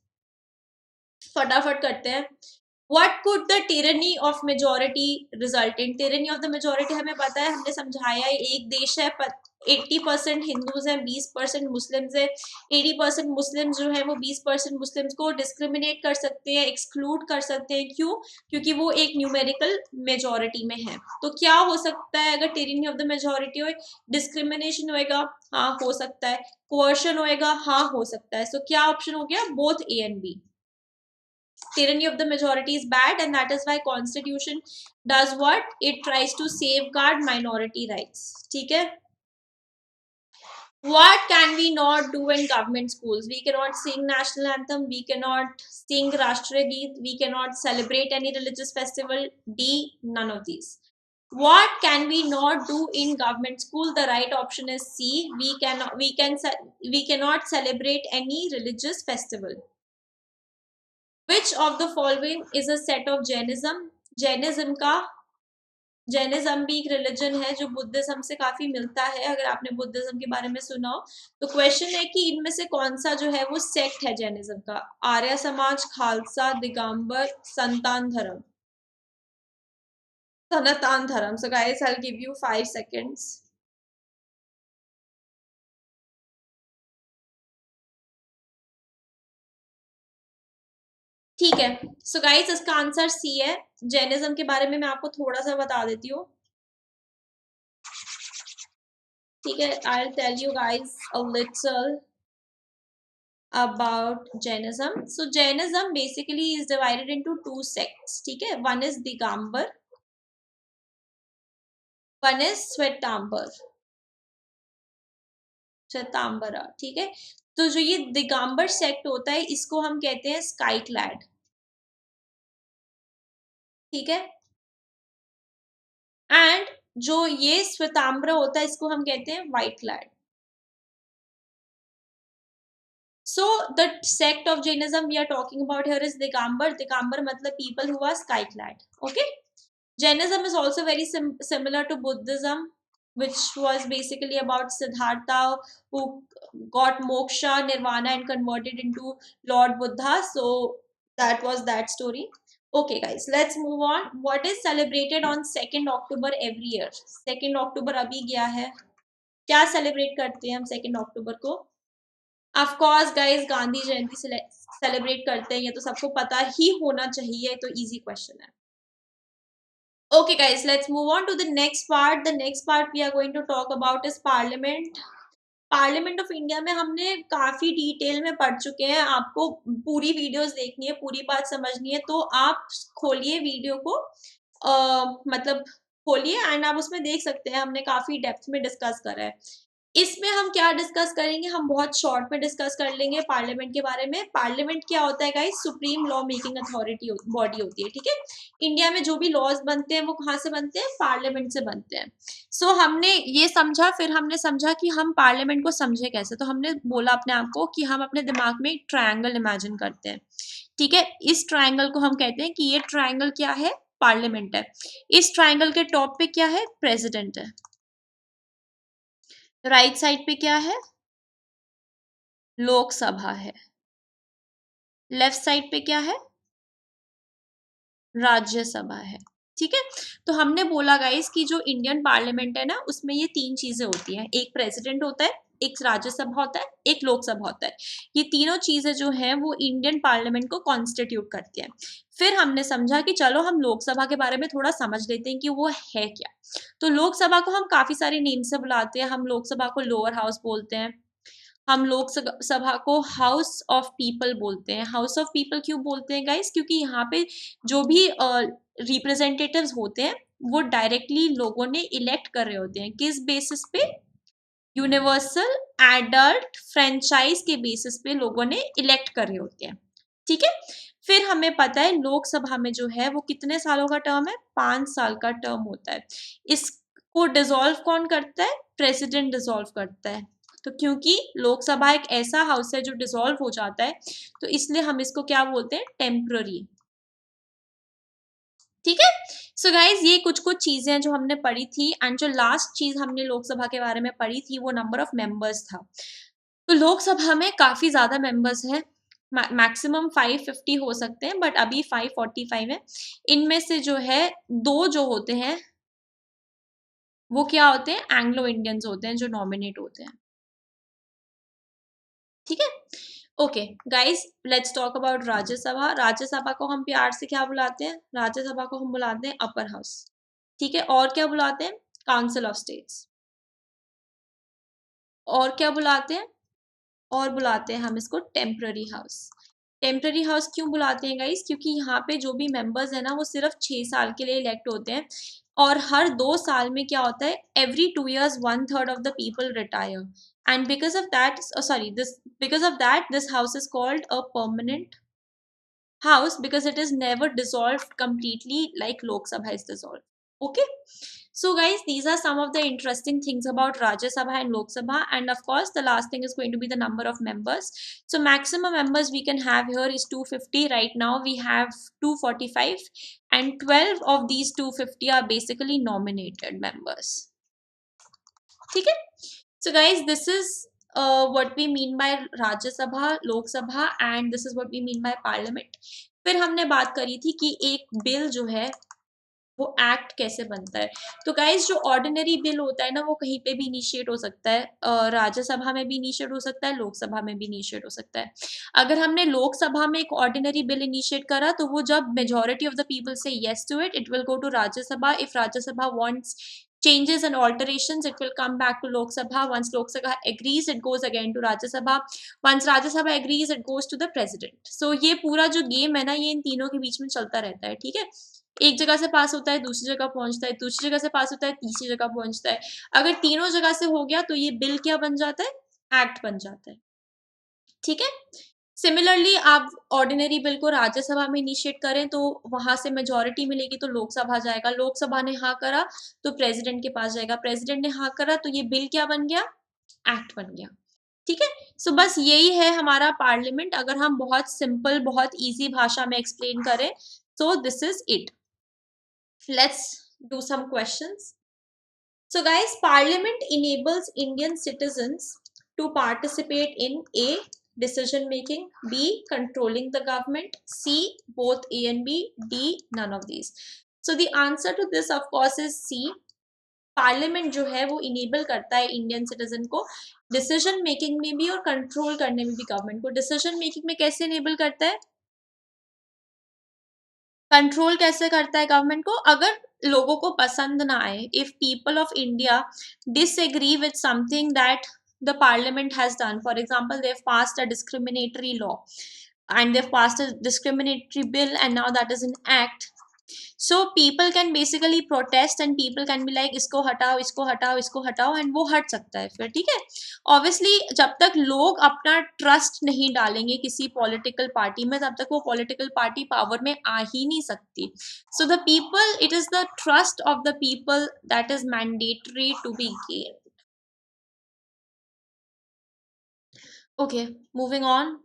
फटाफट करते हैं. What could the tyranny of majority result in? Tyranny of the majority हमें पता है, हमने समझाया है. एक देश है, 80% हिंदूज हैं, 20% मुस्लिम्स हैं. 80% मुस्लिम्स जो है वो 20% मुस्लिम्स को डिस्क्रिमिनेट कर सकते हैं, एक्सक्लूड कर सकते हैं. क्यों? क्योंकि वो एक न्यूमेरिकल मेजोरिटी में है. तो क्या हो सकता है अगर टिरनी ऑफ द मेजोरिटी हो? डिस्क्रिमिनेशन होएगा, हाँ हो सकता है. कोअर्शन होएगा, हाँ हो सकता है. सो क्या ऑप्शन हो गया? Both A and B. Tyranny of the majority is bad, and that is why constitution does what? It tries to safeguard minority rights. ठीक है? What can we not do in government schools? We cannot sing national anthem, we cannot sing Rashtriya Geet, we cannot celebrate any religious festival. D, none of these. What can we not do in government school? The right option is C. We cannot celebrate any religious festival. Which of the following is a set of Jainism? Jainism भी एक religion है जो Buddhism से काफी मिलता है. अगर आपने बुद्धिज्म के बारे में सुना हो तो क्वेश्चन है कि इनमें से कौन सा जो है वो सेक्ट है जैनिज्म का? आर्य समाज, खालसा, दिगंबर, सनातन धर्म. सनातन धर्म. So guys, I will give you 5 seconds. ठीक है. सो गाइस, इसका आंसर सी है. जैनिज्म के बारे में मैं आपको थोड़ा सा बता देती हूँ. ठीक है, I will tell you guys a little about Jainism. So Jainism basically is divided into 2 sects. ठीक है, one is Digambar, one is Shvetambara. ठीक है, तो जो ये दिगंबर सेक्ट होता है इसको हम कहते हैं स्काई क्लैड. ठीक है, एंड जो ये श्वेतांबर होता है इसको हम कहते हैं white clad. So the sect of Jainism we are talking about here is Digambar. Digambar matlab people who are sky clad. Okay. Jainism is also very similar to Buddhism, which was basically about Siddhartha who got moksha, nirvana and converted into Lord Buddha. So that was that story. Okay guys, let's move on. What is celebrated on 2nd October every year? 2nd October अभी गया है. क्या celebrate करते हैं हम 2nd October को? Of course guys, Gandhi Jayanti celebrate करते हैं. ये तो सबको पता ही होना चाहिए. तो इजी क्वेश्चन है. Okay guys, let's move on to the next part. The next part we are going to talk about is parliament. Parliament of India में हमने काफी डिटेल में पढ़ चुके हैं. आपको पूरी वीडियोस देखनी है, पूरी बात समझनी है तो आप खोलिए वीडियो को, मतलब खोलिए एंड आप उसमें देख सकते हैं. हमने काफी डेप्थ में डिस्कस करा है. इसमें हम क्या डिस्कस करेंगे? हम बहुत शॉर्ट में डिस्कस कर लेंगे पार्लियामेंट के बारे में. पार्लियामेंट क्या होता है guys? Supreme law making authority body होती है. ठीक है, इंडिया में जो भी लॉज बनते हैं वो कहाँ से बनते हैं? पार्लियामेंट से बनते हैं. सो हमने ये समझा, फिर हमने समझा कि हम पार्लियामेंट को समझे कैसे. तो हमने बोला अपने आप को कि हम अपने दिमाग में एक ट्रायंगल इमेजिन करते हैं. ठीक है, इस ट्रायंगल को हम कहते हैं कि ये ट्रायंगल क्या है, पार्लियामेंट है। इस ट्रायंगल के टॉप पे क्या है, प्रेसिडेंट है। राइट साइड पे क्या है, लोकसभा है। लेफ्ट साइड पे क्या है, राज्यसभा है। ठीक है, तो हमने बोला गाइस कि जो इंडियन पार्लियामेंट है ना, उसमें ये तीन चीजें होती हैं, एक प्रेसिडेंट होता है, एक राज्यसभा होता है, एक लोकसभा होता है। ये तीनों चीजें जो हैं वो इंडियन पार्लियामेंट को कॉन्स्टिट्यूट करती हैं। फिर हमने समझा कि चलो हम लोकसभा के बारे में थोड़ा समझ लेते हैं कि वो है क्या। तो लोकसभा को हम काफी सारे नेम से बुलाते हैं। हम लोकसभा को लोअर हाउस बोलते हैं, हम लोक सभा को हाउस ऑफ पीपल बोलते हैं। हाउस ऑफ पीपल क्यों बोलते हैं गाइस, क्योंकि यहाँ पे जो भी रिप्रेजेंटेटिव्स होते हैं वो डायरेक्टली लोगों ने इलेक्ट कर रहे होते हैं। किस बेसिस पे, यूनिवर्सल एडल्ट फ्रेंचाइज के बेसिस पे लोगों ने इलेक्ट कर रहे होते हैं। ठीक है, फिर हमें पता है लोकसभा में जो है वो कितने सालों का टर्म है, 5 साल का टर्म होता है। इसको डिसॉल्व कौन करता है, प्रेसिडेंट डिसॉल्व करता है। तो क्योंकि लोकसभा एक ऐसा हाउस है जो डिसॉल्व हो जाता है, तो इसलिए हम इसको क्या बोलते हैं, टेम्पररी। ठीक है, सो गाइज ये कुछ कुछ चीजें जो हमने पढ़ी थी, एंड जो लास्ट चीज हमने लोकसभा के बारे में पढ़ी थी वो नंबर ऑफ मेंबर्स था। तो लोकसभा में काफी ज्यादा मेंबर्स हैं, मैक्सिमम 550 हो सकते हैं, बट अभी 545 है। इनमें से जो है दो जो होते हैं वो क्या होते हैं, एंग्लो इंडियंस होते हैं जो नॉमिनेट होते हैं। ठीक है, okay guys, let's talk about Rajya Sabha. Rajya Sabha को हम प्यार से क्या बुलाते हैं, राज्यसभा को हम बुलाते हैं अपर हाउस। ठीक है, और क्या बुलाते हैं, काउंसिल ऑफ स्टेट्स। और क्या बुलाते हैं, और बुलाते हैं हम इसको टेम्पररी हाउस। टेम्पररी हाउस क्यों बुलाते हैं गाइस, क्योंकि यहाँ पे जो भी मेंबर्स है ना वो सिर्फ 6 साल के लिए इलेक्ट होते हैं, और हर 2 साल में क्या होता है, every 2 years 1/3 of the people retire, and because of that, sorry, this because of that this house is called a permanent house, because it is never dissolved completely like Lok Sabha is dissolved. Okay, so guys, these are some of the interesting things about Rajya Sabha and Lok Sabha, and of course the last thing is going to be the number of members. So maximum members we can have here is 250. Right now we have 245, and 12 of these 250 are basically nominated members. ठीक है, so guys, this is what we mean by Rajya Sabha, Lok Sabha, and this is what we mean by Parliament. फिर हमने बात करी थी कि एक bill जो है वो एक्ट कैसे बनता है। तो गाइज जो ऑर्डिनरी बिल होता है ना वो कहीं पे भी इनिशिएट हो सकता है, राज्यसभा में भी इनिशिएट हो सकता है, लोकसभा में भी इनिशिएट हो सकता है। अगर हमने लोकसभा में एक ऑर्डिनरी बिल इनिशिएट करा तो वो जब मेजोरिटी ऑफ द पीपल से yes to it, it will go to Rajya Sabha. If Rajya Sabha wants changes and alterations, it will come back to Lok Sabha. Once Lok Sabha agrees, it goes again to Rajya Sabha. Once Rajya Sabha agrees, it goes to the president. So ये पूरा जो game है ना ये इन तीनों के बीच में चलता रहता है। ठीक है, एक जगह से पास होता है, दूसरी जगह पहुंचता है, दूसरी जगह से पास होता है, तीसरी जगह पहुंचता है। अगर तीनों जगह से हो गया तो ये बिल क्या बन जाता है, एक्ट बन जाता है। ठीक है, सिमिलरली आप ऑर्डिनरी बिल को राज्यसभा में इनिशिएट करें तो वहां से मेजोरिटी मिलेगी तो लोकसभा जाएगा, लोकसभा ने हाँ करा तो प्रेसिडेंट के पास जाएगा, प्रेसिडेंट ने हाँ करा तो ये बिल क्या बन गया, एक्ट बन गया। ठीक है, सो बस यही है हमारा पार्लियामेंट, अगर हम बहुत सिंपल बहुत इजी भाषा में एक्सप्लेन करें। So this is it, let's do some questions. So guys, parliament enables Indian citizens to participate in A, decision making, B, controlling the government, C, both A and B, D, none of these. So the answer to this of course is C. Parliament जो है वो enable करता है Indian citizen को decision making में भी और control करने में भी गवर्नमेंट को। डिसीजन मेकिंग में कैसे इनेबल करता है, कंट्रोल कैसे करता है गवर्नमेंट को, अगर लोगों को पसंद ना आए, if people of India disagree with something that the parliament has done, for example they have passed a discriminatory law and they've passed a discriminatory bill and now that is an act, so people can basically protest and people can be like इसको हटाओ इसको हटाओ इसको हटाओ, and वो हट सकता है फिर। ठीक है, ऑब्वियसली जब तक लोग अपना ट्रस्ट नहीं डालेंगे किसी पॉलिटिकल पार्टी में तब तक वो पॉलिटिकल पार्टी पावर में आ ही नहीं सकती। So the people, it is the trust of the people that is mandatory to be gain. Okay, moving on.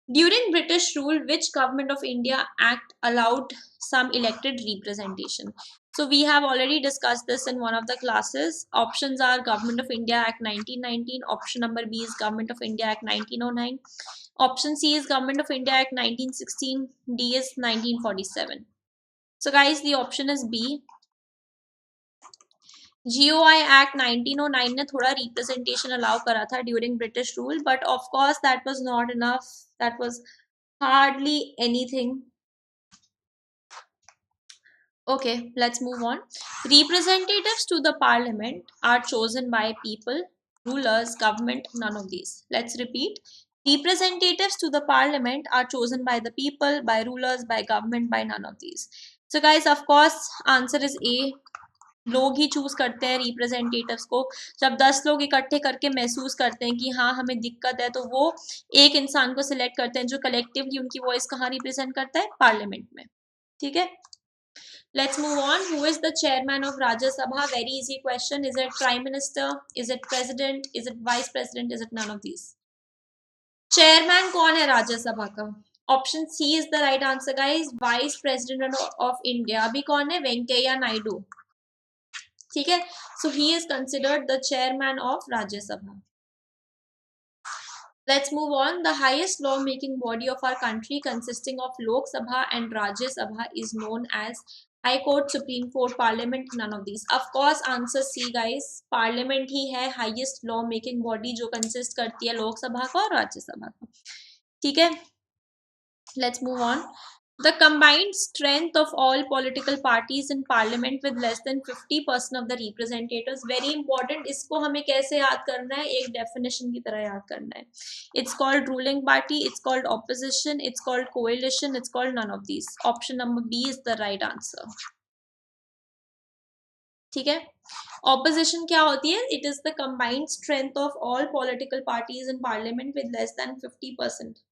During British rule, which government of India act allowed some elected representation? So we have already discussed this in one of the classes. Options are Government of India Act 1919. Option number B is Government of India Act 1909. Option C is Government of India Act 1916. D is 1947. So guys, the option is B. GOI Act 1909 ने थोड़ा representation allow करा था during British rule, but of course that was not enough. That was hardly anything. Okay, let's move on. Representatives to the parliament are chosen by people, rulers, government, none of these. Let's repeat. Representatives to the parliament are chosen by the people, by rulers, by government, by none of these. So guys, of course, answer is A. लोग ही choose करते हैं representatives को. जब 10 लोग इकट्ठे करके महसूस करते हैं कि हाँ हमें दिक्कत है, तो वो एक इंसान को सिलेक्ट करते हैं जो कलेक्टिवली उनकी वॉइस कहाँ रिप्रेजेंट करता है, पार्लियामेंट में. ठीक है, let's move on. Who is the chairman of Rajya Sabha? Very easy question. Is it prime minister? Is it president? Is it vice president? Is it none of these? Chairman कौन है राज्य सभा का? Option C is the right answer guys. Vice president of India अभी कौन है? वेंकैया नायडू. ठीक है, so he is considered the chairman of Rajya Sabha. Let's move on. The highest law-making body of our country, consisting of Lok Sabha and Rajya Sabha, is known as High Court, Supreme Court, Parliament. None of these. Of course, answer C, guys. Parliament ही है highest law-making body जो consist करती है लोक सभा का और राज्य सभा का. ठीक है. Let's move on. The combined strength of all political parties in parliament with less than 50% of the representatives. Very important. इसको हमें कैसे याद करना है? एक definition की तरह याद करना है. It's called ruling party. It's called opposition. It's called coalition. It's called none of these. Option number B is the right answer. ठीक है. Opposition क्या होती है? It is the combined strength of all political parties in parliament with less than 50%.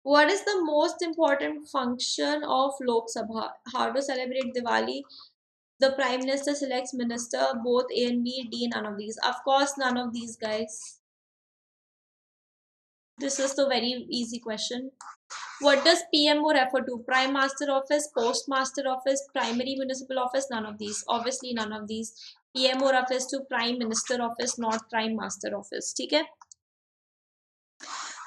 What is the most important function of Lok Sabha? How to celebrate Diwali? The Prime Minister selects minister, both A and B, D, none of these. Of course, none of these, guys. This is the very easy question. What does PMO refer to? Prime Master Office, Postmaster Office, Primary Municipal Office, none of these. Obviously, none of these. PMO refers to Prime Minister Office, not Prime Master Office. ठीक है?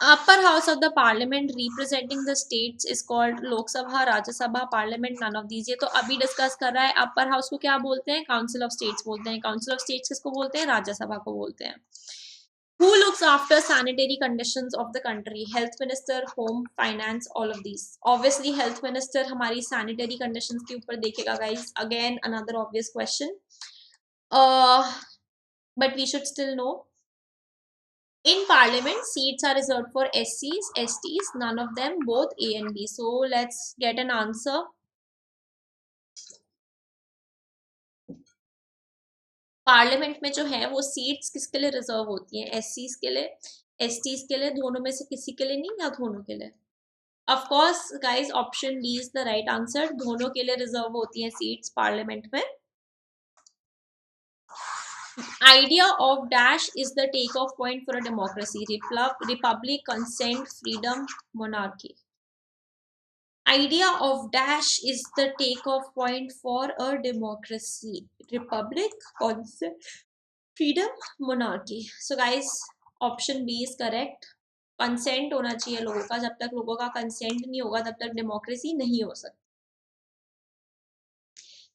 Upper house of the parliament representing the states is called Lok Sabha, Rajya Sabha, Parliament. None of these. ये तो अभी discuss कर रहा है. Upper house को क्या बोलते हैं? काउंसिल ऑफ स्टेट्स बोलते हैं. काउंसिल ऑफ स्टेट्स किसको बोलते हैं? राज्य सभा को बोलते हैं. Who looks after sanitary conditions of the country? Health Minister, Home, Finance, all of these. Obviously, Health Minister हमारी sanitary conditions के ऊपर देखेगा, guys. Again, another obvious question. But we should still know. In parliament, seats are reserved for SCs, STs, none of them, both A and B. So let's get an answer. Parliament में जो है वो seats किसके लिए reserve होती हैं? SCs के लिए, STs के लिए, दोनों में से किसी के लिए नहीं, या दोनों के लिए? Of course guys, option D is the right answer. दोनों के लिए रिजर्व होती हैं सीट्स पार्लियामेंट में. Idea of dash is the takeoff point for a democracy. Republic, consent, freedom, monarchy. Idea of dash is the takeoff point for a democracy. Republic, consent, freedom, monarchy. So guys, option B is correct. Consent होना चाहिए लोगों का. जब तक लोगों का consent नहीं होगा तब तक डेमोक्रेसी नहीं हो सकती.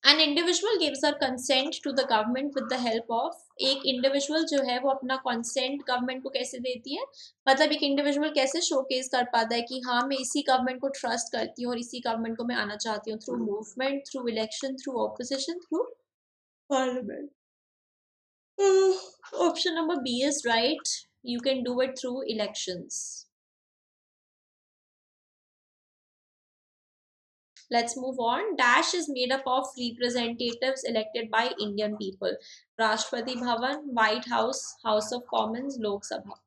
An individual gives her consent to the government with the help of. एक इंडिविजुअल जो है वो अपना कंसेंट गवर्नमेंट को कैसे देती है? मतलब एक इंडिविजुअल कैसे शोकेस कर पाता है कि हाँ मैं इसी गवर्नमेंट को ट्रस्ट करती हूँ और इसी गवर्नमेंट को मैं आना चाहती हूँ? Through movement, through election, through opposition, through parliament. Option number B is right. You can do it through elections. Let's move on. Dash is made up of representatives elected by Indian people. Rashtrapati Bhavan, White House, House of Commons, लोक सभा.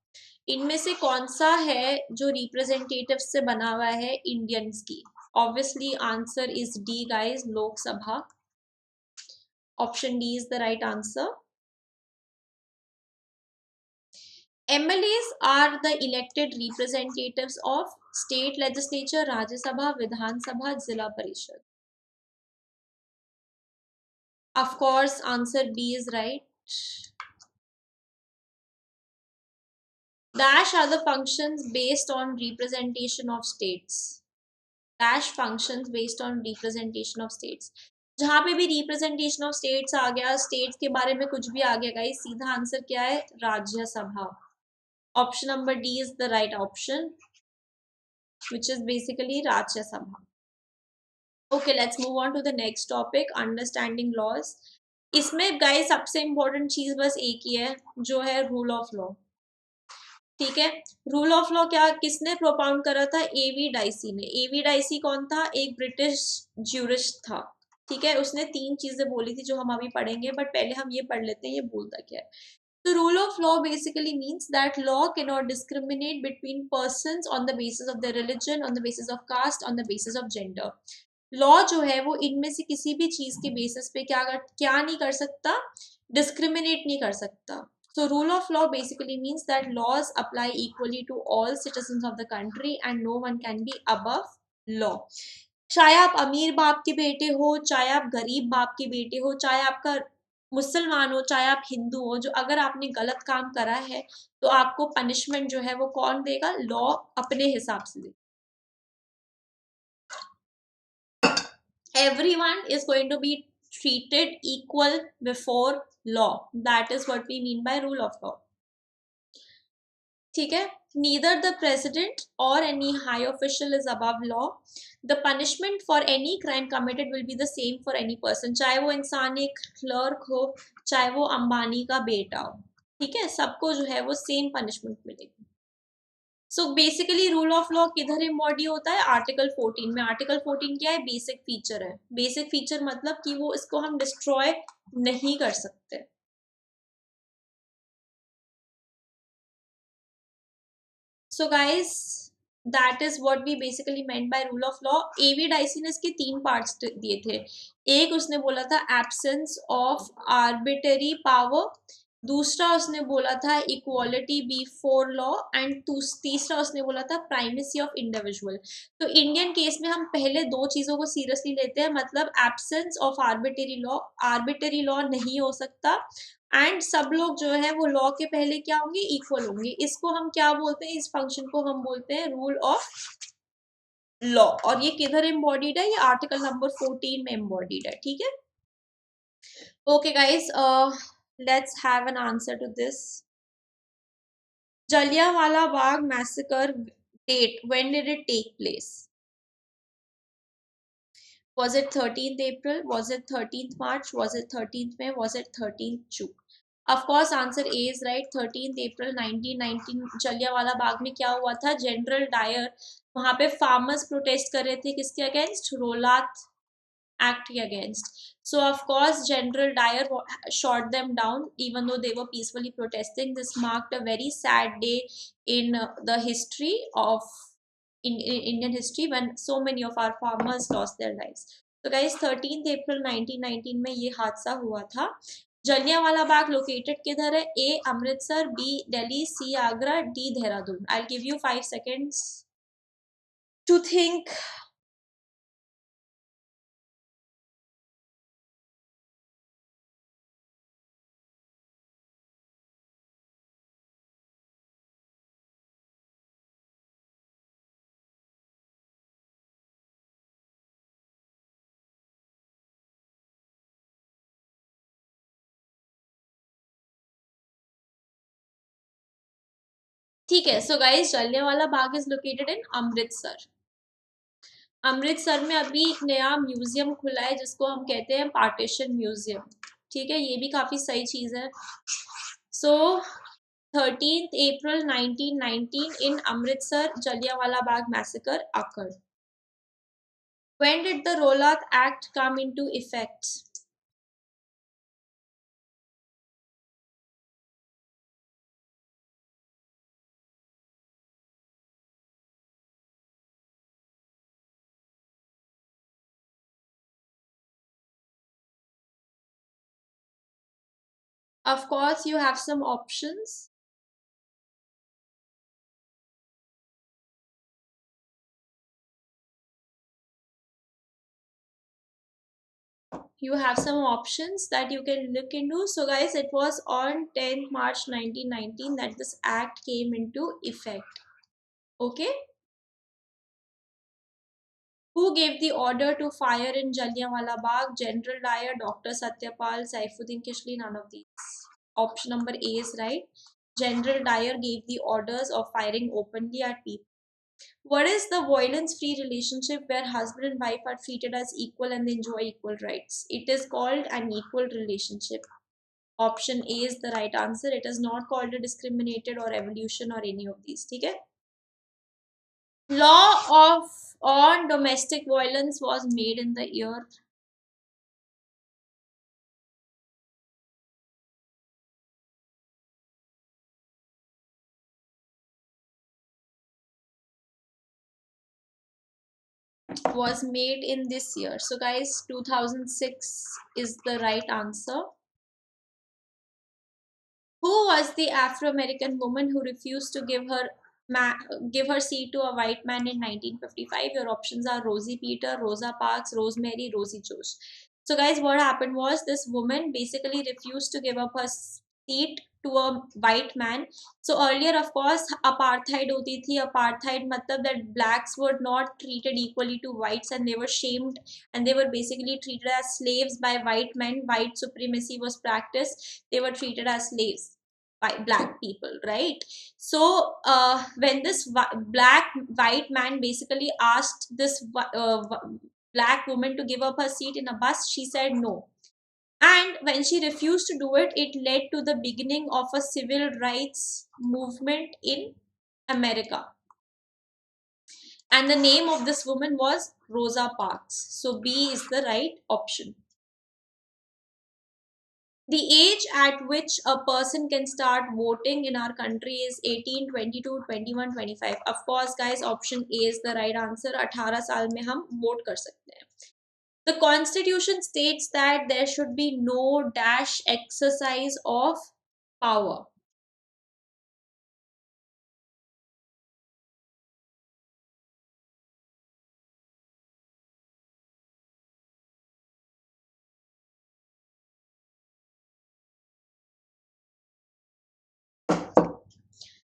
इनमें से कौन सा है जो representative से बना हुआ है इंडियंस की? Obviously, answer is D, guys. लोक सभा. Option D is the right answer. MLAs are the elected representatives of state legislature, Rajya Sabha, Vidhan Sabha, Zilla Parishad. Of course, answer B is right. Dash are the functions based on representation of states. Dash functions based on representation of states. जहां पे भी representation of states आ गया, states के बारे में कुछ भी आ गया गाइस, सीधा आंसर क्या है? Rajya Sabha. Option number D is the right option, which is basically Rajya Sabha. Okay, let's move on to the next topic, understanding laws. इसमें गाइस सबसे इम्पोर्टेंट चीज बस एक ही है, जो है रूल ऑफ लॉ. ठीक है, रूल ऑफ लॉ क्या किसने प्रोपाउंड करा था? एवी डाइसी ने. एवी डाइसी कौन था? एक ब्रिटिश ज्यूरिस्ट था. ठीक है, उसने 3 चीजें बोली थी जो हम अभी पढ़ेंगे, बट पहले हम ये पढ़ लेते हैं ये बोलता क्या है. The rule of law basically means that law cannot discriminate between persons on the basis of their religion, on the basis of caste, on the basis of gender. Law जो है वो इनमें से किसी भी चीज के बेसिस पे क्या नहीं कर सकता? डिस्क्रिमिनेट नहीं कर सकता. So rule of law basically means that laws apply equally to all citizens of the country and no one can be above law. चाहे आप अमीर बाप के बेटे हो, चाहे आप गरीब बाप के बेटे हो, चाहे आपका मुसलमान हो, चाहे आप हिंदू हो, जो अगर आपने गलत काम करा है तो आपको पनिशमेंट जो है वो कौन देगा? लॉ अपने हिसाब से देगा. Everyone is going to be treated equal before law. That is what we mean by rule of law. ठीक है, neither the president or any high official is above law. The punishment for any crime committed will be the same for any person. चाहे वो इंसान एक clerk हो, चाहे वो अंबानी का बेटा हो. ठीक है, सबको जो है वो सेम पनिशमेंट मिलेगी. So basically rule of law किधर इम्बॉडी होता है? आर्टिकल 14 में. आर्टिकल 14 क्या है? बेसिक फीचर है. बेसिक फीचर मतलब कि वो इसको हम डिस्ट्रॉय नहीं कर सकते. So guys, that is what we basically meant by rule of law. A V Dicey ने इसके 3 पार्ट्स दिए थे. एक उसने बोला था एब्सेंस ऑफ आर्बिटरी पावर, दूसरा उसने बोला था इक्वालिटी बिफोर लॉ, एंड तीसरा उसने बोला था प्राइमेसी ऑफ इंडिविजुअल. तो इंडियन केस में हम पहले 2 चीजों को सीरियसली लेते हैं, मतलब absence of arbitrary law. Arbitrary law नहीं हो सकता, एंड सब लोग जो है वो लॉ के पहले क्या होंगे? इक्वल होंगे. इसको हम क्या बोलते हैं? इस फंक्शन को हम बोलते हैं रूल ऑफ लॉ. और ये किधर एम्बॉडीड है? ये आर्टिकल नंबर 14 में एम्बॉडीड है. ठीक है, okay guys, let's have an answer to this. Jallianwala Bagh massacre date, when did it take place? Was it 13th April? Was it 13th March? Was it 13th May? Was it 13th June? Of course, answer A is right. 13th April 1919 Jallianwala Bagh में क्या हुआ था? General Dyer वहां पे farmers protest कर रहे थे किसके against? रोलात act against. So of course General Dyer shot them down even though they were peacefully protesting. This marked a very sad day in the history of Indian history when so many of our farmers lost their lives. So guys, 13th April 1919 में ये हादसा हुआ था. Jallianwala Bagh located किधर है? A Amritsar, B Delhi, C Agra, D Dehradun. I'll give you 5 seconds to think. ठीक है, so guys, Jallianwala Bagh is located in Amritsar. Amritsar में अभी एक नया म्यूजियम खुला है जिसको हम कहते हैं पार्टीशन म्यूजियम. ठीक है, ये भी काफी सही चीज है. सो 13th April 1919 in Amritsar, Jallianwala Bagh massacre occurred. When did the Rowlatt Act come into effect? Of course, you have some options. You have some options that you can look into. So, guys, it was on 10th March 1919 that this act came into effect. Okay. Who gave the order to fire in Jallianwala Bagh? General Dyer, Dr. Satyapal, Saifuddin Kishli, none of these. Option number A is right. General Dyer gave the orders of firing openly at people. What is the violence free relationship where husband and wife are treated as equal and they enjoy equal rights? It is called an equal relationship. Option A is the right answer. It is not called a discriminated or evolution or any of these. Okay? Law of on domestic violence was made in the year. Was made in this year. So guys, 2006 is the right answer. Who was the Afro-American woman who refused to give her seat to a white man in 1955? Your options are Rosie Peter, Rosa Parks, Rosemary, Rosie Jones. So guys, what happened was this woman basically refused to give up her seat to a white man. So earlier, of course, apartheid hoti thi. Apartheid matlab that blacks were not treated equally to whites and they were shamed and they were basically treated as slaves by white men. White supremacy was practiced. They were treated as slaves by black people, right? So when this black white man basically asked this black woman to give up her seat in a bus, she said no. And when she refused to do it, it led to the beginning of a civil rights movement in America. And the name of this woman was Rosa Parks. So B is the right option. The age at which a person can start voting in our country is 18, 22, 21, 25. Of course, guys, option A is the right answer. 18 साल में हम vote कर सकते हैं. The constitution states that there should be no dash exercise of power.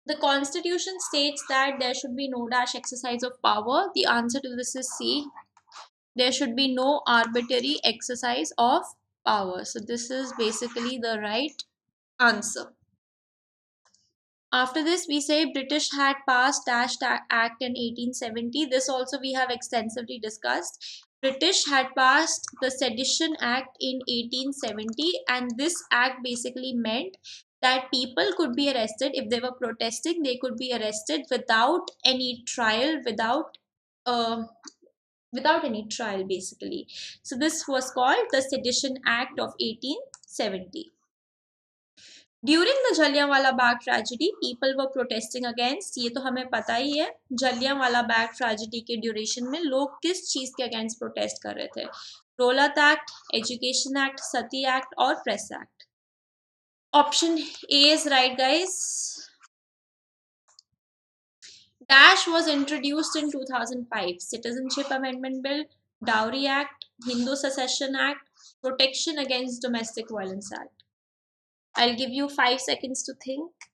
The constitution states that there should be no dash exercise of power. The answer to this is C. There should be no arbitrary exercise of power. So this is basically the right answer. After this, we say British had passed Dash Act in 1870. This also we have extensively discussed. British had passed the Sedition Act in 1870, and this act basically meant that people could be arrested if they were protesting. They could be arrested without any trial, uh, without any trial, basically. So this was called the Sedition Act of 1870. During the Jallianwala Bagh tragedy people were protesting against, ये तो हमें पता ही है, Jallianwala Bagh tragedy के duration में लोग किस चीज के अगेंस्ट प्रोटेस्ट कर रहे थे? रोलत एक्ट, एजुकेशन एक्ट, सती एक्ट और press act. Option A is right guys. Dash was introduced in 2005. Citizenship Amendment Bill, Dowry Act, Hindu Secession Act, Protection Against Domestic Violence Act. I'll give you 5 seconds to think.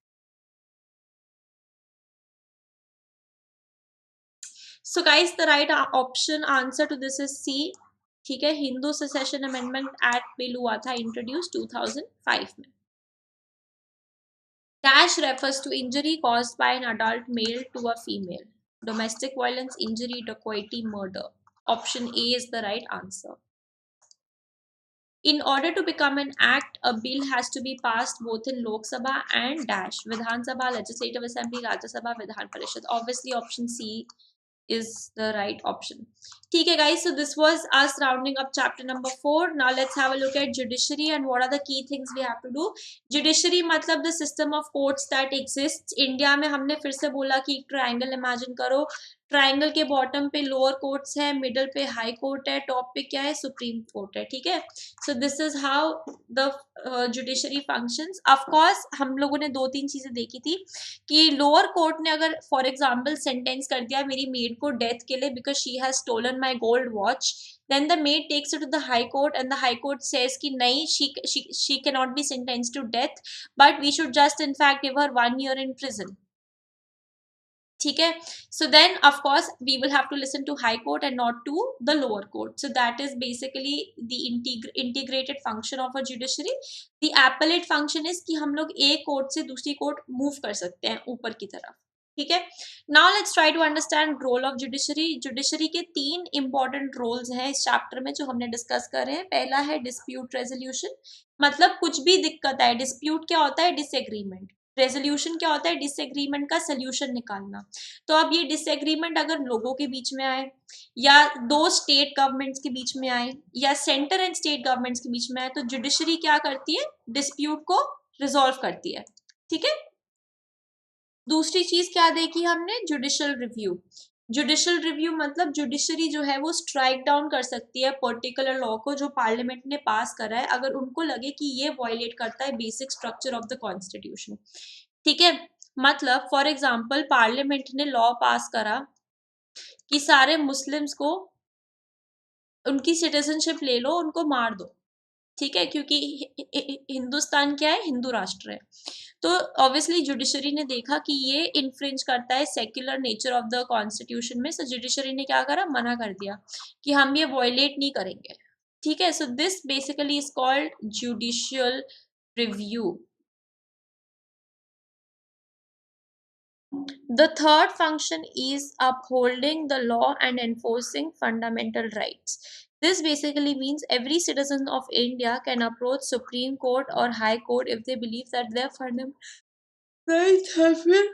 So guys, the right option answer to this is C. ठीक है, Hindu cessation amendment act bill हुआ था introduce 2005 में. Dash refers to injury caused by an adult male to a female. Domestic violence, injury, dacoity, murder. Option A is the right answer. In order to become an act, a bill has to be passed both in Lok Sabha and Dash, Vidhan Sabha, Legislative Assembly, Rajya Sabha, Vidhan Parishad. Obviously, option C is the right option. Okay guys, so this was us rounding up chapter number 4. Now let's have a look at judiciary and what are the key things we have to do. Judiciary मतलब the system of courts that exists. India में हमने फिर से बोला कि एक triangle imagine करो. Triangle के बॉटम पे लोअर कोर्ट्स है, मिडल पे हाई कोर्ट है, टॉप पे क्या है, सुप्रीम कोर्ट है, ठीक है। So this is how the judiciary functions. Of course हम लोगों ने दो तीन चीजें देखी थी कि लोअर कोर्ट ने अगर फॉर एग्जांपल सेंटेंस कर दिया मेरी मेड को डेथ के लिए because she has stolen my gold watch, then the maid takes it to the high court and the high court says कि नहीं, she cannot be sentenced to death, but we should just in fact give her 1 year in prison, ठीक है। So then of course we will have to listen to high court and not to the lower court. So that is basically the integrated function of a judiciary. The appellate function is कि हम लोग एक court से दूसरी court move कर सकते हैं ऊपर की तरफ, ठीक है। Now let's try to understand role of judiciary. Judiciary के तीन इंपॉर्टेंट रोल्स हैं इस चैप्टर में जो हमने डिस्कस कर रहे हैं। पहला है डिस्प्यूट रेजोल्यूशन, मतलब कुछ भी दिक्कत है, डिस्प्यूट क्या होता है, डिसएग्रीमेंट, रेजोल्यूशन क्या होता है, डिसएग्रीमेंट का सोल्यूशन निकालना। तो अब ये डिसएग्रीमेंट अगर लोगों के बीच में आए या दो स्टेट गवर्नमेंट्स के बीच में आए या सेंटर एंड स्टेट गवर्नमेंट्स के बीच में आए तो जुडिशरी क्या करती है, डिस्प्यूट को रिजॉल्व करती है, ठीक है। दूसरी चीज क्या देखी हमने, जुडिशियल रिव्यू। जुडिशियल रिव्यू मतलब जुडिशरी जो है वो स्ट्राइक डाउन कर सकती है पर्टिकुलर लॉ को जो पार्लियामेंट ने पास करा है अगर उनको लगे कि ये वायलेट करता है basic structure of the constitution, ठीक है। मतलब फॉर एग्जांपल पार्लियामेंट ने लॉ पास करा कि सारे मुस्लिम्स को उनकी सिटीजनशिप ले लो, उनको मार दो, ठीक है, क्योंकि हिंदुस्तान क्या है, हिंदू राष्ट्र है। तो ऑब्वियसली जुडिशरी ने देखा कि ये इन्फ्रिंज करता है secular nature of the constitution में, सो जुडिशरी ने क्या करा, मना कर दिया कि हम ये वायलेट नहीं करेंगे, ठीक है। So this basically is called judicial review. The third function is upholding the law and enforcing fundamental rights. This basically means every citizen of India can approach Supreme Court or High Court if they believe that their fundamental rights have been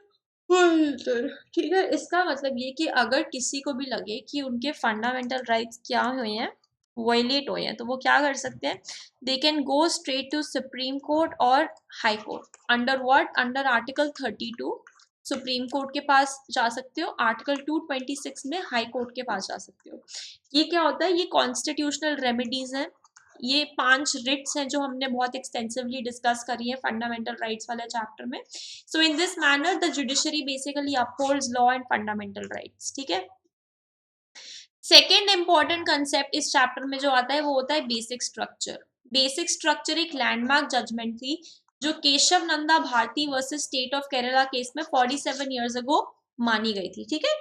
violated. ठीक है, इसका मतलब ये कि अगर किसी को भी लगे कि उनके फंडामेंटल राइट्स क्या हुए हैं, वायलेट हुए हैं, तो वो क्या कर सकते हैं, they can go straight to supreme court और high court. Under what, under article 32 supreme court के पास जा सकते हो, आर्टिकल 226 में हाई कोर्ट के पास जा सकते हो। ये क्या होता है, ये कॉन्स्टिट्यूशनल रेमेडीज हैं, ये 5 रिट्स हैं जो हमने बहुत एक्सटेंसिवली डिस्कस करी है फंडामेंटल राइट्स वाले चैप्टर में। So in this manner the judiciary basically upholds law and fundamental rights, ठीक है। सेकेंड इंपॉर्टेंट कंसेप्ट इस चैप्टर में जो आता है वो होता है बेसिक स्ट्रक्चर। बेसिक स्ट्रक्चर एक लैंडमार्क जजमेंट थी जो Keshava Nanda Bharati versus state of Kerala case में 47 ईयर्स अगो मानी गई थी, ठीक है।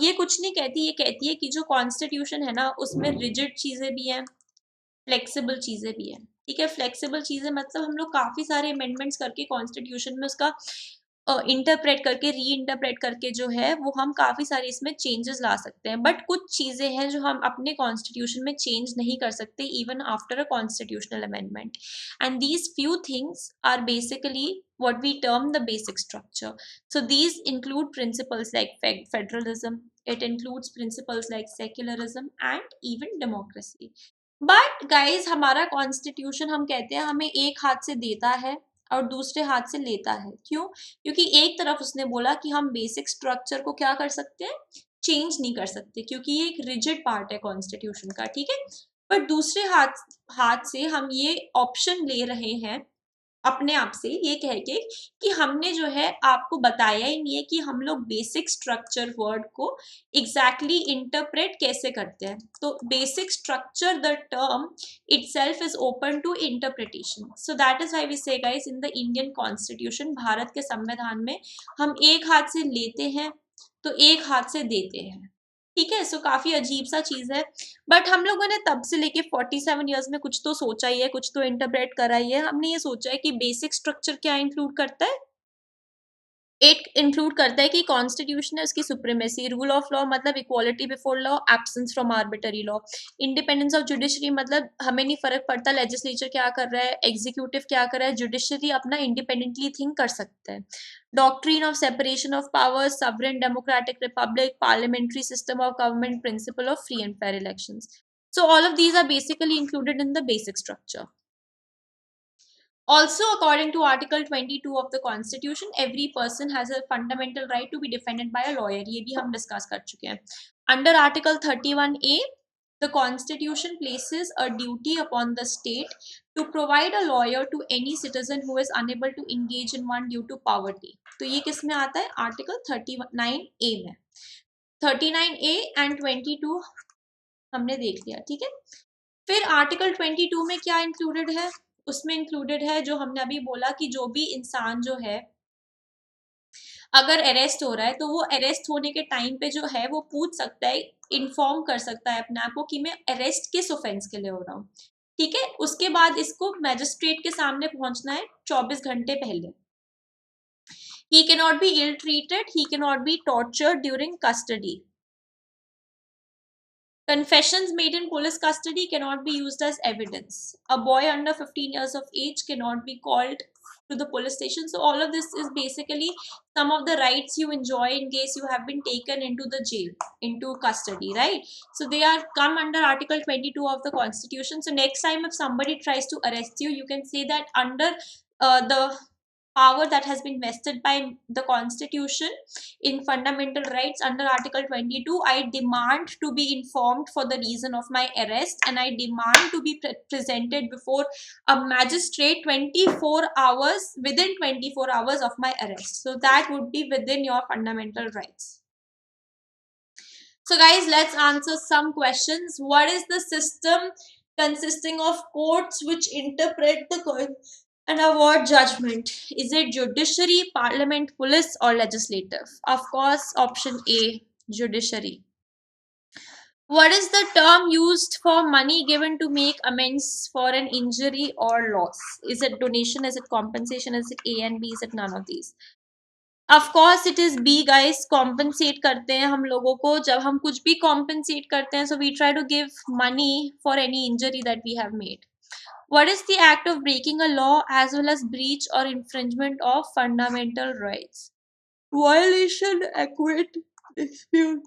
ये कुछ नहीं कहती, ये कहती है कि जो कॉन्स्टिट्यूशन है ना उसमें रिजिड चीजें भी हैं, फ्लेक्सिबल चीजें भी हैं, ठीक है। फ्लेक्सिबल चीजें मतलब हम लोग काफी सारे अमेंडमेंट्स करके कॉन्स्टिट्यूशन में उसका इंटरप्रेट करके री इंटरप्रेट करके जो है वो हम काफी सारे इसमें चेंजेस ला सकते हैं, बट कुछ चीजें हैं जो हम अपने कॉन्स्टिट्यूशन में चेंज नहीं कर सकते even after a constitutional amendment, and these few things are basically what we term the basic structure. So these include principles like federalism, it includes principles like secularism and even democracy. But guys हमारा constitution हम कहते हैं हमें एक हाथ से देता है और दूसरे हाथ से लेता है, क्यों, क्योंकि एक तरफ उसने बोला कि हम बेसिक स्ट्रक्चर को क्या कर सकते हैं, चेंज नहीं कर सकते क्योंकि ये एक रिजिड पार्ट है कॉन्स्टिट्यूशन का, ठीक है। पर दूसरे हाथ से हम ये ऑप्शन ले रहे हैं अपने आप से ये कह के कि हमने जो है आपको बताया ही नहीं है कि हम लोग बेसिक स्ट्रक्चर वर्ड को एग्जैक्टली इंटरप्रेट कैसे करते हैं। तो basic structure the term itself is open to interpretation. So that is why we say guys in the Indian Constitution, Bharat के संविधान में हम एक हाथ से लेते हैं तो एक हाथ से देते हैं, ठीक है। सो काफी अजीब सा चीज है, बट हम लोगों ने तब से लेके 47 ईयर्स में कुछ तो सोचा ही है, कुछ तो इंटरप्रेट करा ही है। हमने ये सोचा है कि बेसिक स्ट्रक्चर क्या इंक्लूड करता है, एक इंक्लूड करता है कि कॉन्स्टिट्यूशन है उसकी सुप्रीमेसी, रूल ऑफ लॉ मतलब equality before law, absence from arbitrary law, independence of judiciary मतलब हमें नहीं फर्क पड़ता लेजिस्लेचर क्या कर रहा है, एग्जीक्यूटिव क्या कर रहा है, जुडिशरी अपना इंडिपेंडेंटली थिंक कर सकता है, doctrine of separation of powers, sovereign democratic republic, parliamentary system of government, principle of free and fair elections. So all of these are basically included in the basic structure. Also, according to Article 22 of the Constitution, every person has a fundamental right to be defended by a lawyer. ये भी हम discuss कर चुके हैं. Under Article 31A, the Constitution places a duty upon the state to provide a lawyer to any citizen who is unable to engage in one due to poverty. तो ये किस में आता है? Article 39A में. 39A and 22 हमने देख लिया, ठीक है. फिर आर्टिकल 22 में क्या इंक्लूडेड है? उसमें इंक्लूडेड है जो हमने अभी बोला कि जो भी इंसान जो है अगर अरेस्ट हो रहा है तो वो अरेस्ट होने के टाइम पे जो है वो पूछ सकता है, इन्फॉर्म कर सकता है अपने आप को कि मैं अरेस्ट किस ऑफेंस के लिए हो रहा हूँ, ठीक है. उसके बाद इसको मैजिस्ट्रेट के सामने पहुंचना है 24 घंटे पहले. He cannot be ill treated, he cannot be tortured during custody. Confessions made in police custody cannot be used as evidence. A boy under 15 years of age cannot be called to the police station. So all of this is basically some of the rights you enjoy in case you have been taken into the jail, into custody, right? So they are come under Article 22 of the Constitution. So next time if somebody tries to arrest you, you can say that under the power that has been vested by the Constitution in fundamental rights under Article 22, I demand to be informed for the reason of my arrest, and I demand to be presented before a magistrate 24 hours, within 24 hours of my arrest. So that would be within your fundamental rights. So guys, let's answer some questions. What is the system consisting of courts which interpret the court and award judgment? Is it judiciary, parliament, police, or legislative? Of course, option A, judiciary. What is the term used for money given to make amends for an injury or loss? Is it donation? Is it compensation? Is it A and B? Is it none of these? Of course it is B guys. Compensate करते हैं हम लोगों को जब हम कुछ भी compensate करते हैं, so we try to give money for any injury that we have made. What is the act of breaking a law as well as breach or infringement of fundamental rights? Violation, acquit, dispute,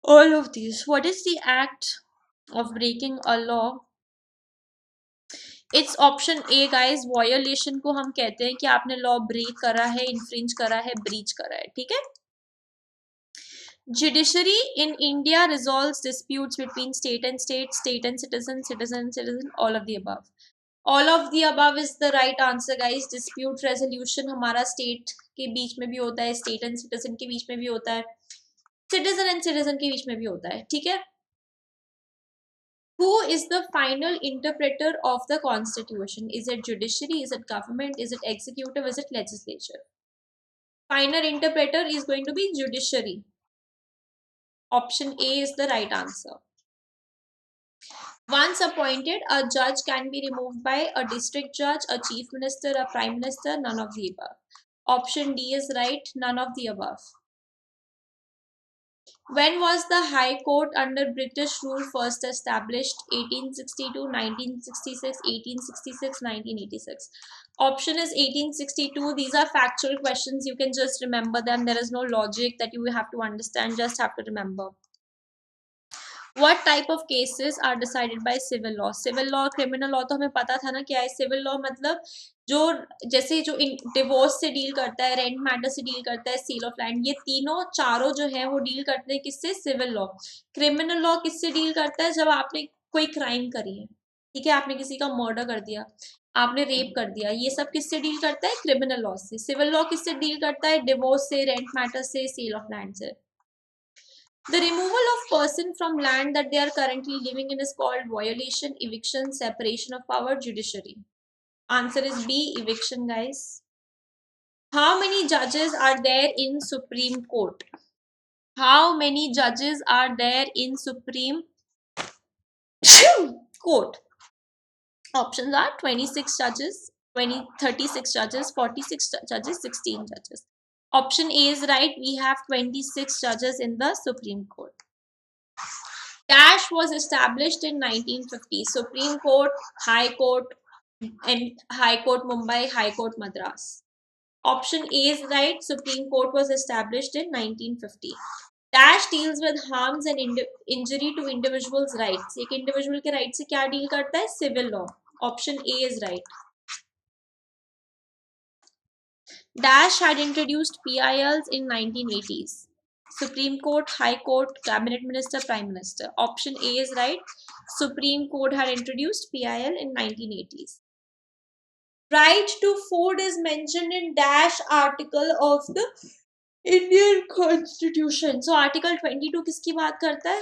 all of these. What is the act of breaking a law? It's option A guys. Violation को हम कहते हैं कि आपने law break करा है, infringe करा है, breach करा है, ठीक है. Judiciary in India resolves disputes between state and state, state and citizen, citizen, citizen, all of the above. All of the above is the right answer guys. Dispute resolution हमारा state के बीच में भी होता है, state and citizen के बीच में भी होता है, citizen and citizen के बीच में भी होता है, ठीक है. Who is the final interpreter of the Constitution? Is it judiciary? Is it government? Is it executive? Is it legislature? Final interpreter is going to be judiciary. Option A is the right answer. Once appointed, a judge can be removed by a district judge, a chief minister, a prime minister, none of the above. Option D is right, none of the above. When was the High Court under British rule first established? 1862, 1966, 1866, 1986. Option is 1862. These are factual questions. You can just remember them. There is no logic that you have to understand. Just have to remember. What type of cases are decided by civil law? Civil law, criminal law तो हमें पता था ना क्या है. Civil law मतलब जो जैसे जो डिवोर्स से डील करता है, रेंट मैटर से डील करता है, सेल ऑफ लैंड, ये तीनों चारों जो है वो डील करते हैं किससे? Civil law. क्रिमिनल लॉ किससे डील करता है? जब आपने कोई क्राइम करी है, ठीक है, आपने किसी का मर्डर कर दिया, आपने रेप कर दिया, ये सब किससे डील करता है? क्रिमिनल लॉ से. सिविल लॉ किससे डील करता है? डिवोर्स से, रेंट मैटर से, सेल ऑफ लैंड से. The removal of person from land that they are currently living in is called violation, eviction, separation of power, judiciary. Answer is B, eviction guys. How many judges are there in Supreme Court? How many judges are there in Supreme Court? Options are 26 judges, 36 judges, 46 judges, 16 judges. Option A is right. We have 26 judges in the Supreme Court. Cash was established in 1950. Supreme Court, High Court, and High Court Mumbai, High Court Madras. Option A is right. Supreme Court was established in 1950. Dash deals with harms and injury to individuals' rights. एक individual के rights से क्या deal करता है? Civil law. Option A is right. Dash had introduced PILs in 1980s. Supreme Court, High Court, Cabinet Minister, Prime Minister. Option A is right. Supreme Court had introduced PIL in 1980s. Right to food is mentioned in dash article of the Indian Constitution. So article 22 किसकी बात करता है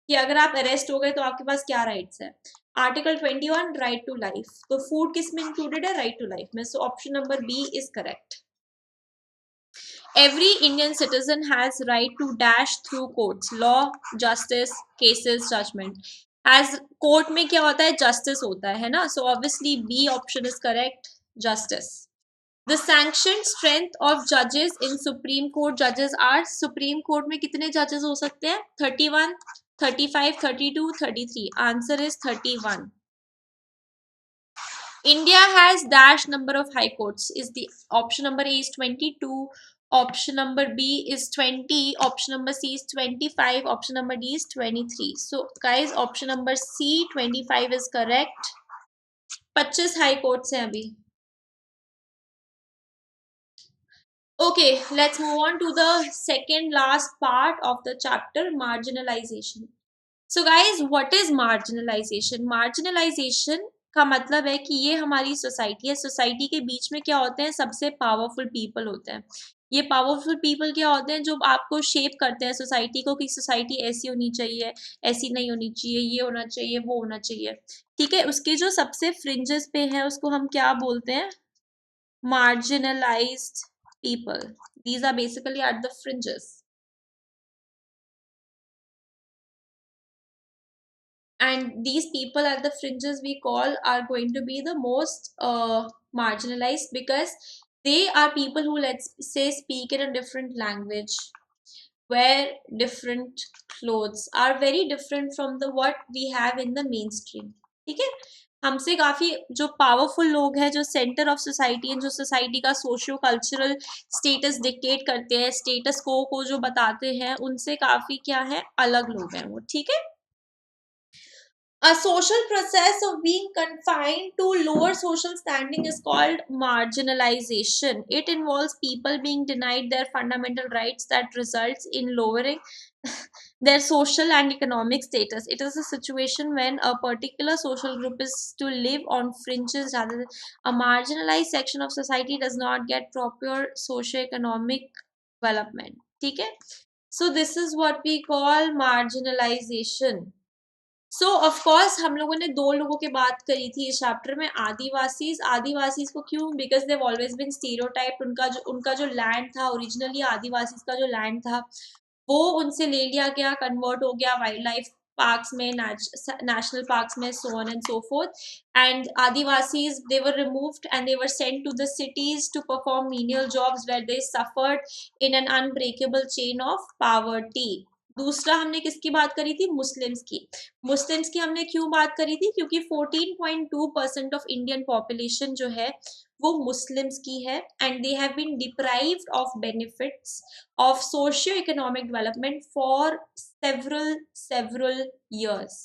कि अगर आप arrest हो गए तो आपके पास क्या राइट्स है. Article 21 right to life. तो फूड किस में इंक्लूडेड है? राइट टू लाइफ में. So option number B is correct. Every Indian citizen has right to dash through courts, law, justice, cases, judgment. As court में क्या होता है? Justice होता है ना? So obviously B option is correct. Justice. The sanctioned strength of judges in Supreme Court judges are. Supreme Court में कितने judges हो सकते हैं? 31, 35, 32, 33. Answer is 31. India has dash number of high courts. Is the option number A is 22. Option number B is 20. Option number C is 25. Option number D is 23. So guys, option number C 25 is correct. 25 high courts हैं अभी. Okay, let's move on to the second last part of the chapter, marginalization. So guys, what is marginalization? Marginalization का मतलब है कि ये हमारी society है. Society के बीच में क्या होते हैं? सबसे पावरफुल पीपल होते हैं. ये पावरफुल पीपल क्या होते हैं? जो आपको शेप करते हैं सोसाइटी को, कि सोसाइटी ऐसी होनी चाहिए, ऐसी नहीं होनी चाहिए, ये होना चाहिए, वो होना चाहिए. ठीक है. उसके जो सबसे फ्रिंजेस पे है उसको हम क्या बोलते हैं? Marginalized people. These are basically at the fringes. And these people at the fringes we call are going to be the most marginalized, because they are people who, let's say, speak in a different language, wear different clothes, are very different from the what we have in the mainstream. ठीक है. हमसे काफी जो powerful लोग हैं, जो centre of society हैं, जो सोसाइटी का सोशियो कल्चरल स्टेटस डिक्टेट करते हैं, स्टेटस को जो बताते हैं, उनसे काफी क्या है, अलग लोग हैं वो. ठीक है. A social process of being confined to lower social standing is called marginalization. It involves people being denied their fundamental rights that results in lowering their social and economic status. It is a situation when a particular social group is to live on fringes rather than a marginalized section of society does not get proper socio-economic development. ठीक है? So this is what we call marginalization. So of course हम लोगों ने दो लोगों की बात करी थी इस चैप्टर में, आदिवासीज को क्यों? Because they've always been stereotyped. उनका जो लैंड था ओरिजिनली, आदिवासीज का जो लैंड था वो उनसे ले लिया गया, कन्वर्ट हो गया वाइल्ड लाइफ पार्क्स में, नेशनल पार्क्स में, so on and so forth. And Adivasis, they were removed and they were sent to the cities to perform menial jobs where they suffered in an unbreakable chain of poverty. दूसरा हमने किसकी बात करी थी? Muslims की. Muslims की हमने क्यों बात करी थी? क्योंकि 14.2% ऑफ इंडियन पॉपुलेशन जो है वो मुस्लिम्स की है, and they have been deprived of benefits of socio economic development for several years.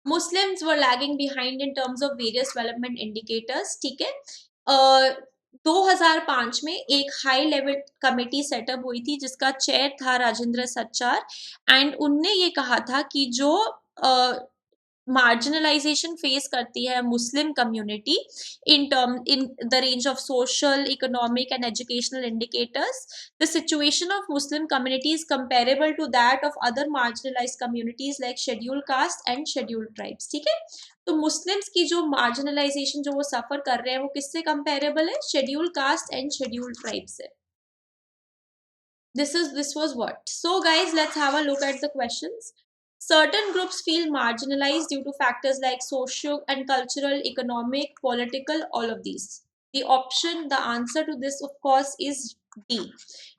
Muslims were lagging behind in terms of various development indicators. ठीक है. 2005 में एक हाई लेवल कमेटी सेटअप हुई थी जिसका चेयर था राजेंद्र सच्चार, एंड उनने ये कहा था कि जो marginalization फेस करती है Muslim community in the range of social, economic and educational indicators, the situation of Muslim community is comparable to that of other marginalized communities like scheduled caste and scheduled tribes. ठीक है. तो Muslims की जो marginalisation जो वो सफर कर रहे हैं वो किससे कंपेरेबल है? Schedule cast and schedule tribe से. This was what. So guys, let's have a look at the questions. Certain groups feel marginalized due to factors like socio and cultural, economic, political, all of these. The answer to this, of course, is D.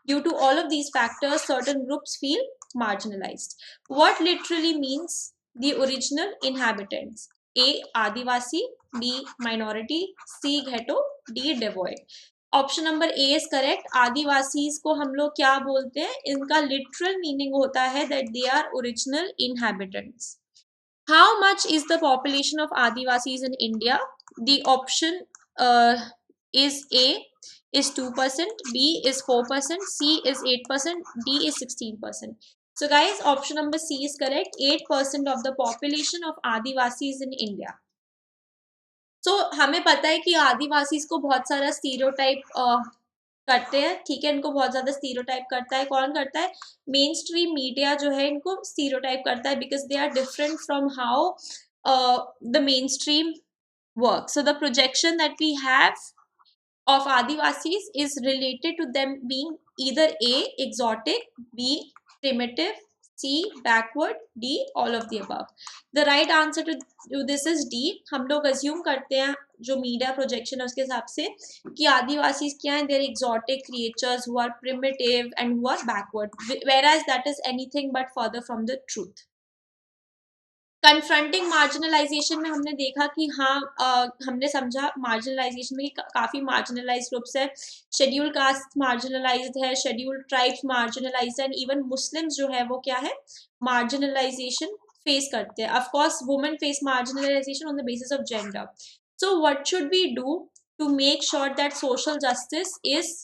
Due to all of these factors, certain groups feel marginalized. What literally means the original inhabitants? A. Adivasi, B. Minority, C. Ghetto, D. Devoid. Option number A is correct. Adivasis को हम लोग क्या बोलते हैं? इनका literal meaning होता है that they are original inhabitants. How much is the population of Adivasis in India? The option is A is 2%, B is 4%, C is 8%, D is 16%. So guys, option number C is correct. 8% of the population of Adivasis in India. So हमें पता है कि आदिवासी को बहुत सारा stereotype करते हैं, ठीक है, इनको बहुत ज्यादा स्टीरियोटाइप करता है। कौन करता है? मेन स्ट्रीम मीडिया जो है इनको स्टीरियोटाइप करता है, because they are different from how the mainstream work. So the projection that we have of Adivasis is related to them being either A, exotic, B, primitive, C, backward, D, all of the above. The right answer to this is D. हम लोग assume करते हैं जो media projection है उसके हिसाब से कि आदिवासी क्या हैं, they're exotic creatures who are primitive and who are backward, whereas that is anything but further from the truth. Confronting marginalisation में हमने देखा कि हाँ, हमने समझा मार्जिनलाइजेशन में काफ़ी मार्जिनलाइज ग्रुप्स है, शेड्यूल कास्ट मार्जिनलाइज्ड है, शेड्यूल ट्राइब्स मार्जिनलाइज्ड है, एंड इवन मुस्लिम्स जो है वो क्या है, मार्जिनलाइजेशन फेस करते हैं. Of course women face marginalisation on the basis of gender. So what should we do to make sure that social justice is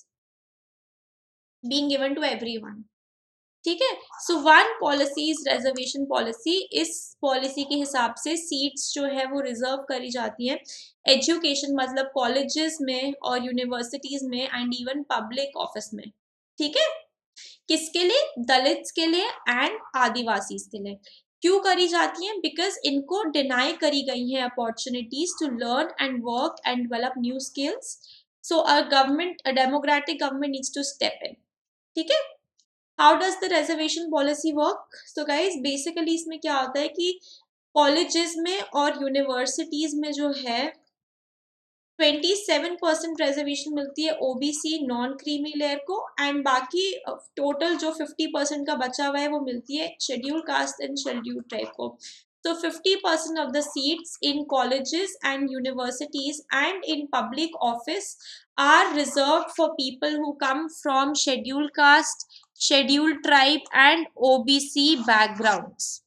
being given to everyone? ठीक है. So one policy is reservation policy. इस policy के हिसाब से seats जो है वो reserve करी जाती हैं एजुकेशन मतलब कॉलेजेस में और यूनिवर्सिटीज में एंड इवन पब्लिक ऑफिस में. ठीक है. किसके लिए? दलित्स के लिए एंड आदिवासी के लिए. क्यों करी जाती हैं? बिकॉज इनको डिनाई करी गई हैं opportunities to learn and work and develop new skills. So a government, a democratic government needs to step in. ठीक है. How does the reservation policy work? So guys basically इसमें क्या होता है कि कॉलेजेस में और यूनिवर्सिटीज में जो है 27% रिजर्वेशन मिलती है ओबीसी नॉन क्रीमी लेयर को, एंड बाकी टोटल जो 50% का बचा हुआ है वो मिलती है schedule cast and schedule tribe को. So 50% of the seats in colleges and universities and in public office are reserved for people who come from scheduled caste, scheduled tribe and OBC backgrounds.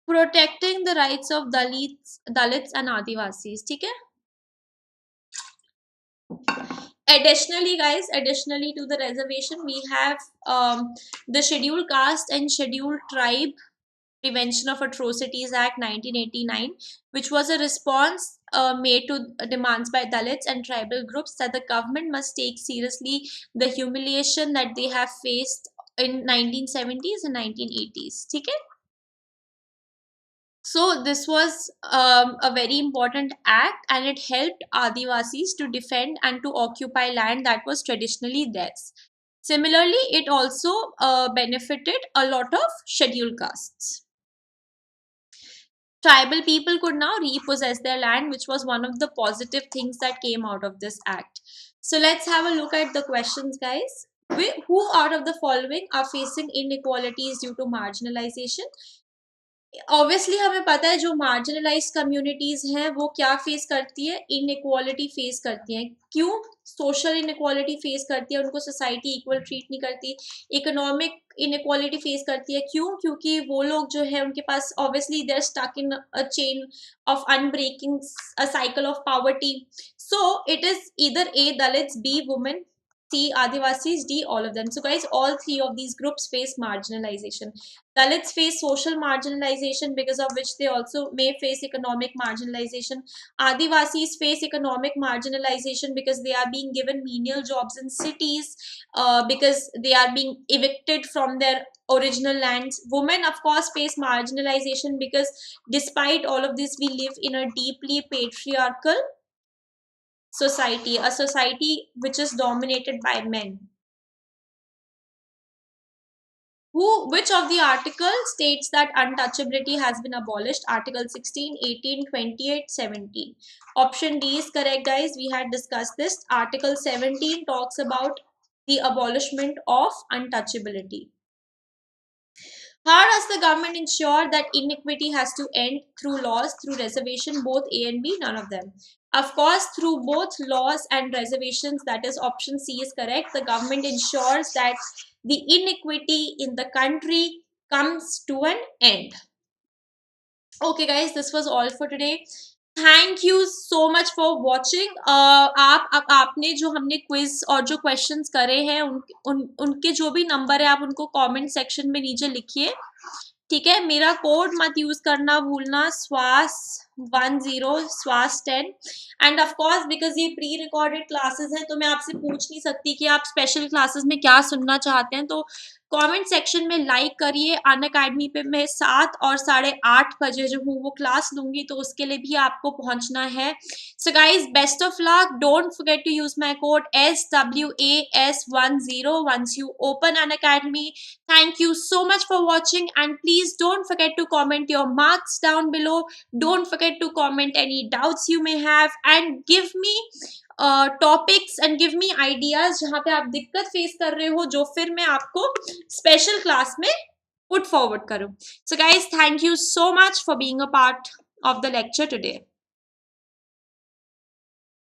Protecting the rights of Dalits and Adivasis. ठीक है. Additionally guys, additionally to the reservation we have the scheduled caste and scheduled tribe Prevention of Atrocities Act 1989, which was a response made to demands by Dalits and tribal groups that the government must take seriously the humiliation that they have faced in 1970s and 1980s. ठीक है. So this was a very important act, and it helped Adivasis to defend and to occupy land that was traditionally theirs. Similarly, it also benefited a lot of scheduled castes. Tribal people could now repossess their land, which was one of the positive things that came out of this act. So let's have a look at the questions, guys. Who out of the following are facing inequalities due to marginalization? Obviously हमें पता है जो marginalise communities हैं वो क्या face करती है, inequality face करती हैं. क्यों? सोशल इनइक्वालिटी फेस करती है, उनको सोसाइटी इक्वल ट्रीट नहीं करती. इकोनॉमिक इनइक्वालिटी फेस करती है. क्यों? क्योंकि वो लोग जो है उनके पास obviously they are stuck in a chain of unbreaking a cycle of poverty. So it is either A Dalits, B women, C Adivasis, D all of them. So guys, all three of these groups face marginalization. Dalits face social marginalization because of which they also may face economic marginalization. Adivasis face economic marginalization because they are being given menial jobs in cities because they are being evicted from their original lands. Women of course face marginalization because despite all of this we live in a deeply patriarchal society, a society which is dominated by men. Which of the articles states that untouchability has been abolished? Article 16, 18, 28, 17. Option D is correct, guys. We had discussed this. Article 17 talks about the abolishment of untouchability. How does the government ensure that inequity has to end? Through laws, through reservation, both A and B, none of them. Of course, through both laws and reservations, that is option C is correct. The government ensures that the inequity in the country comes to an end. Okay guys, this was all for today. Thank you so much for watching. आपने जो हमने quiz और जो questions करे हैं उनके जो भी नंबर है आप उनको कमेंट सेक्शन में नीचे लिखिए, ठीक है। मेरा कोड मत यूज करना भूलना, स्वास 10 स्वास 10। एंड ऑफ कोर्स बिकॉज ये प्री रिकॉर्डेड क्लासेस हैं तो मैं आपसे पूछ नहीं सकती कि आप स्पेशल क्लासेस में क्या सुनना चाहते हैं, तो कमेंट सेक्शन में लाइक करिए। अनअकैडमी पे मैं 7 और 8:30 बजे जो हूँ वो क्लास लूंगी, तो उसके लिए भी आपको पहुंचना है। So guys, best of luck. Don't forget to use my code SWAS10 once you open Unacademy. Thank you so much for watching, and please don't forget to comment your marks down below. Don't forget to comment any doubts you may have, and give me topics and give me ideas जहां पे आप दिक्कत face कर रहे हो, जो फिर मैं आपको स्पेशल क्लास में पुट फॉरवर्ड करूं। So guys, thank you so much for being a part of the lecture today.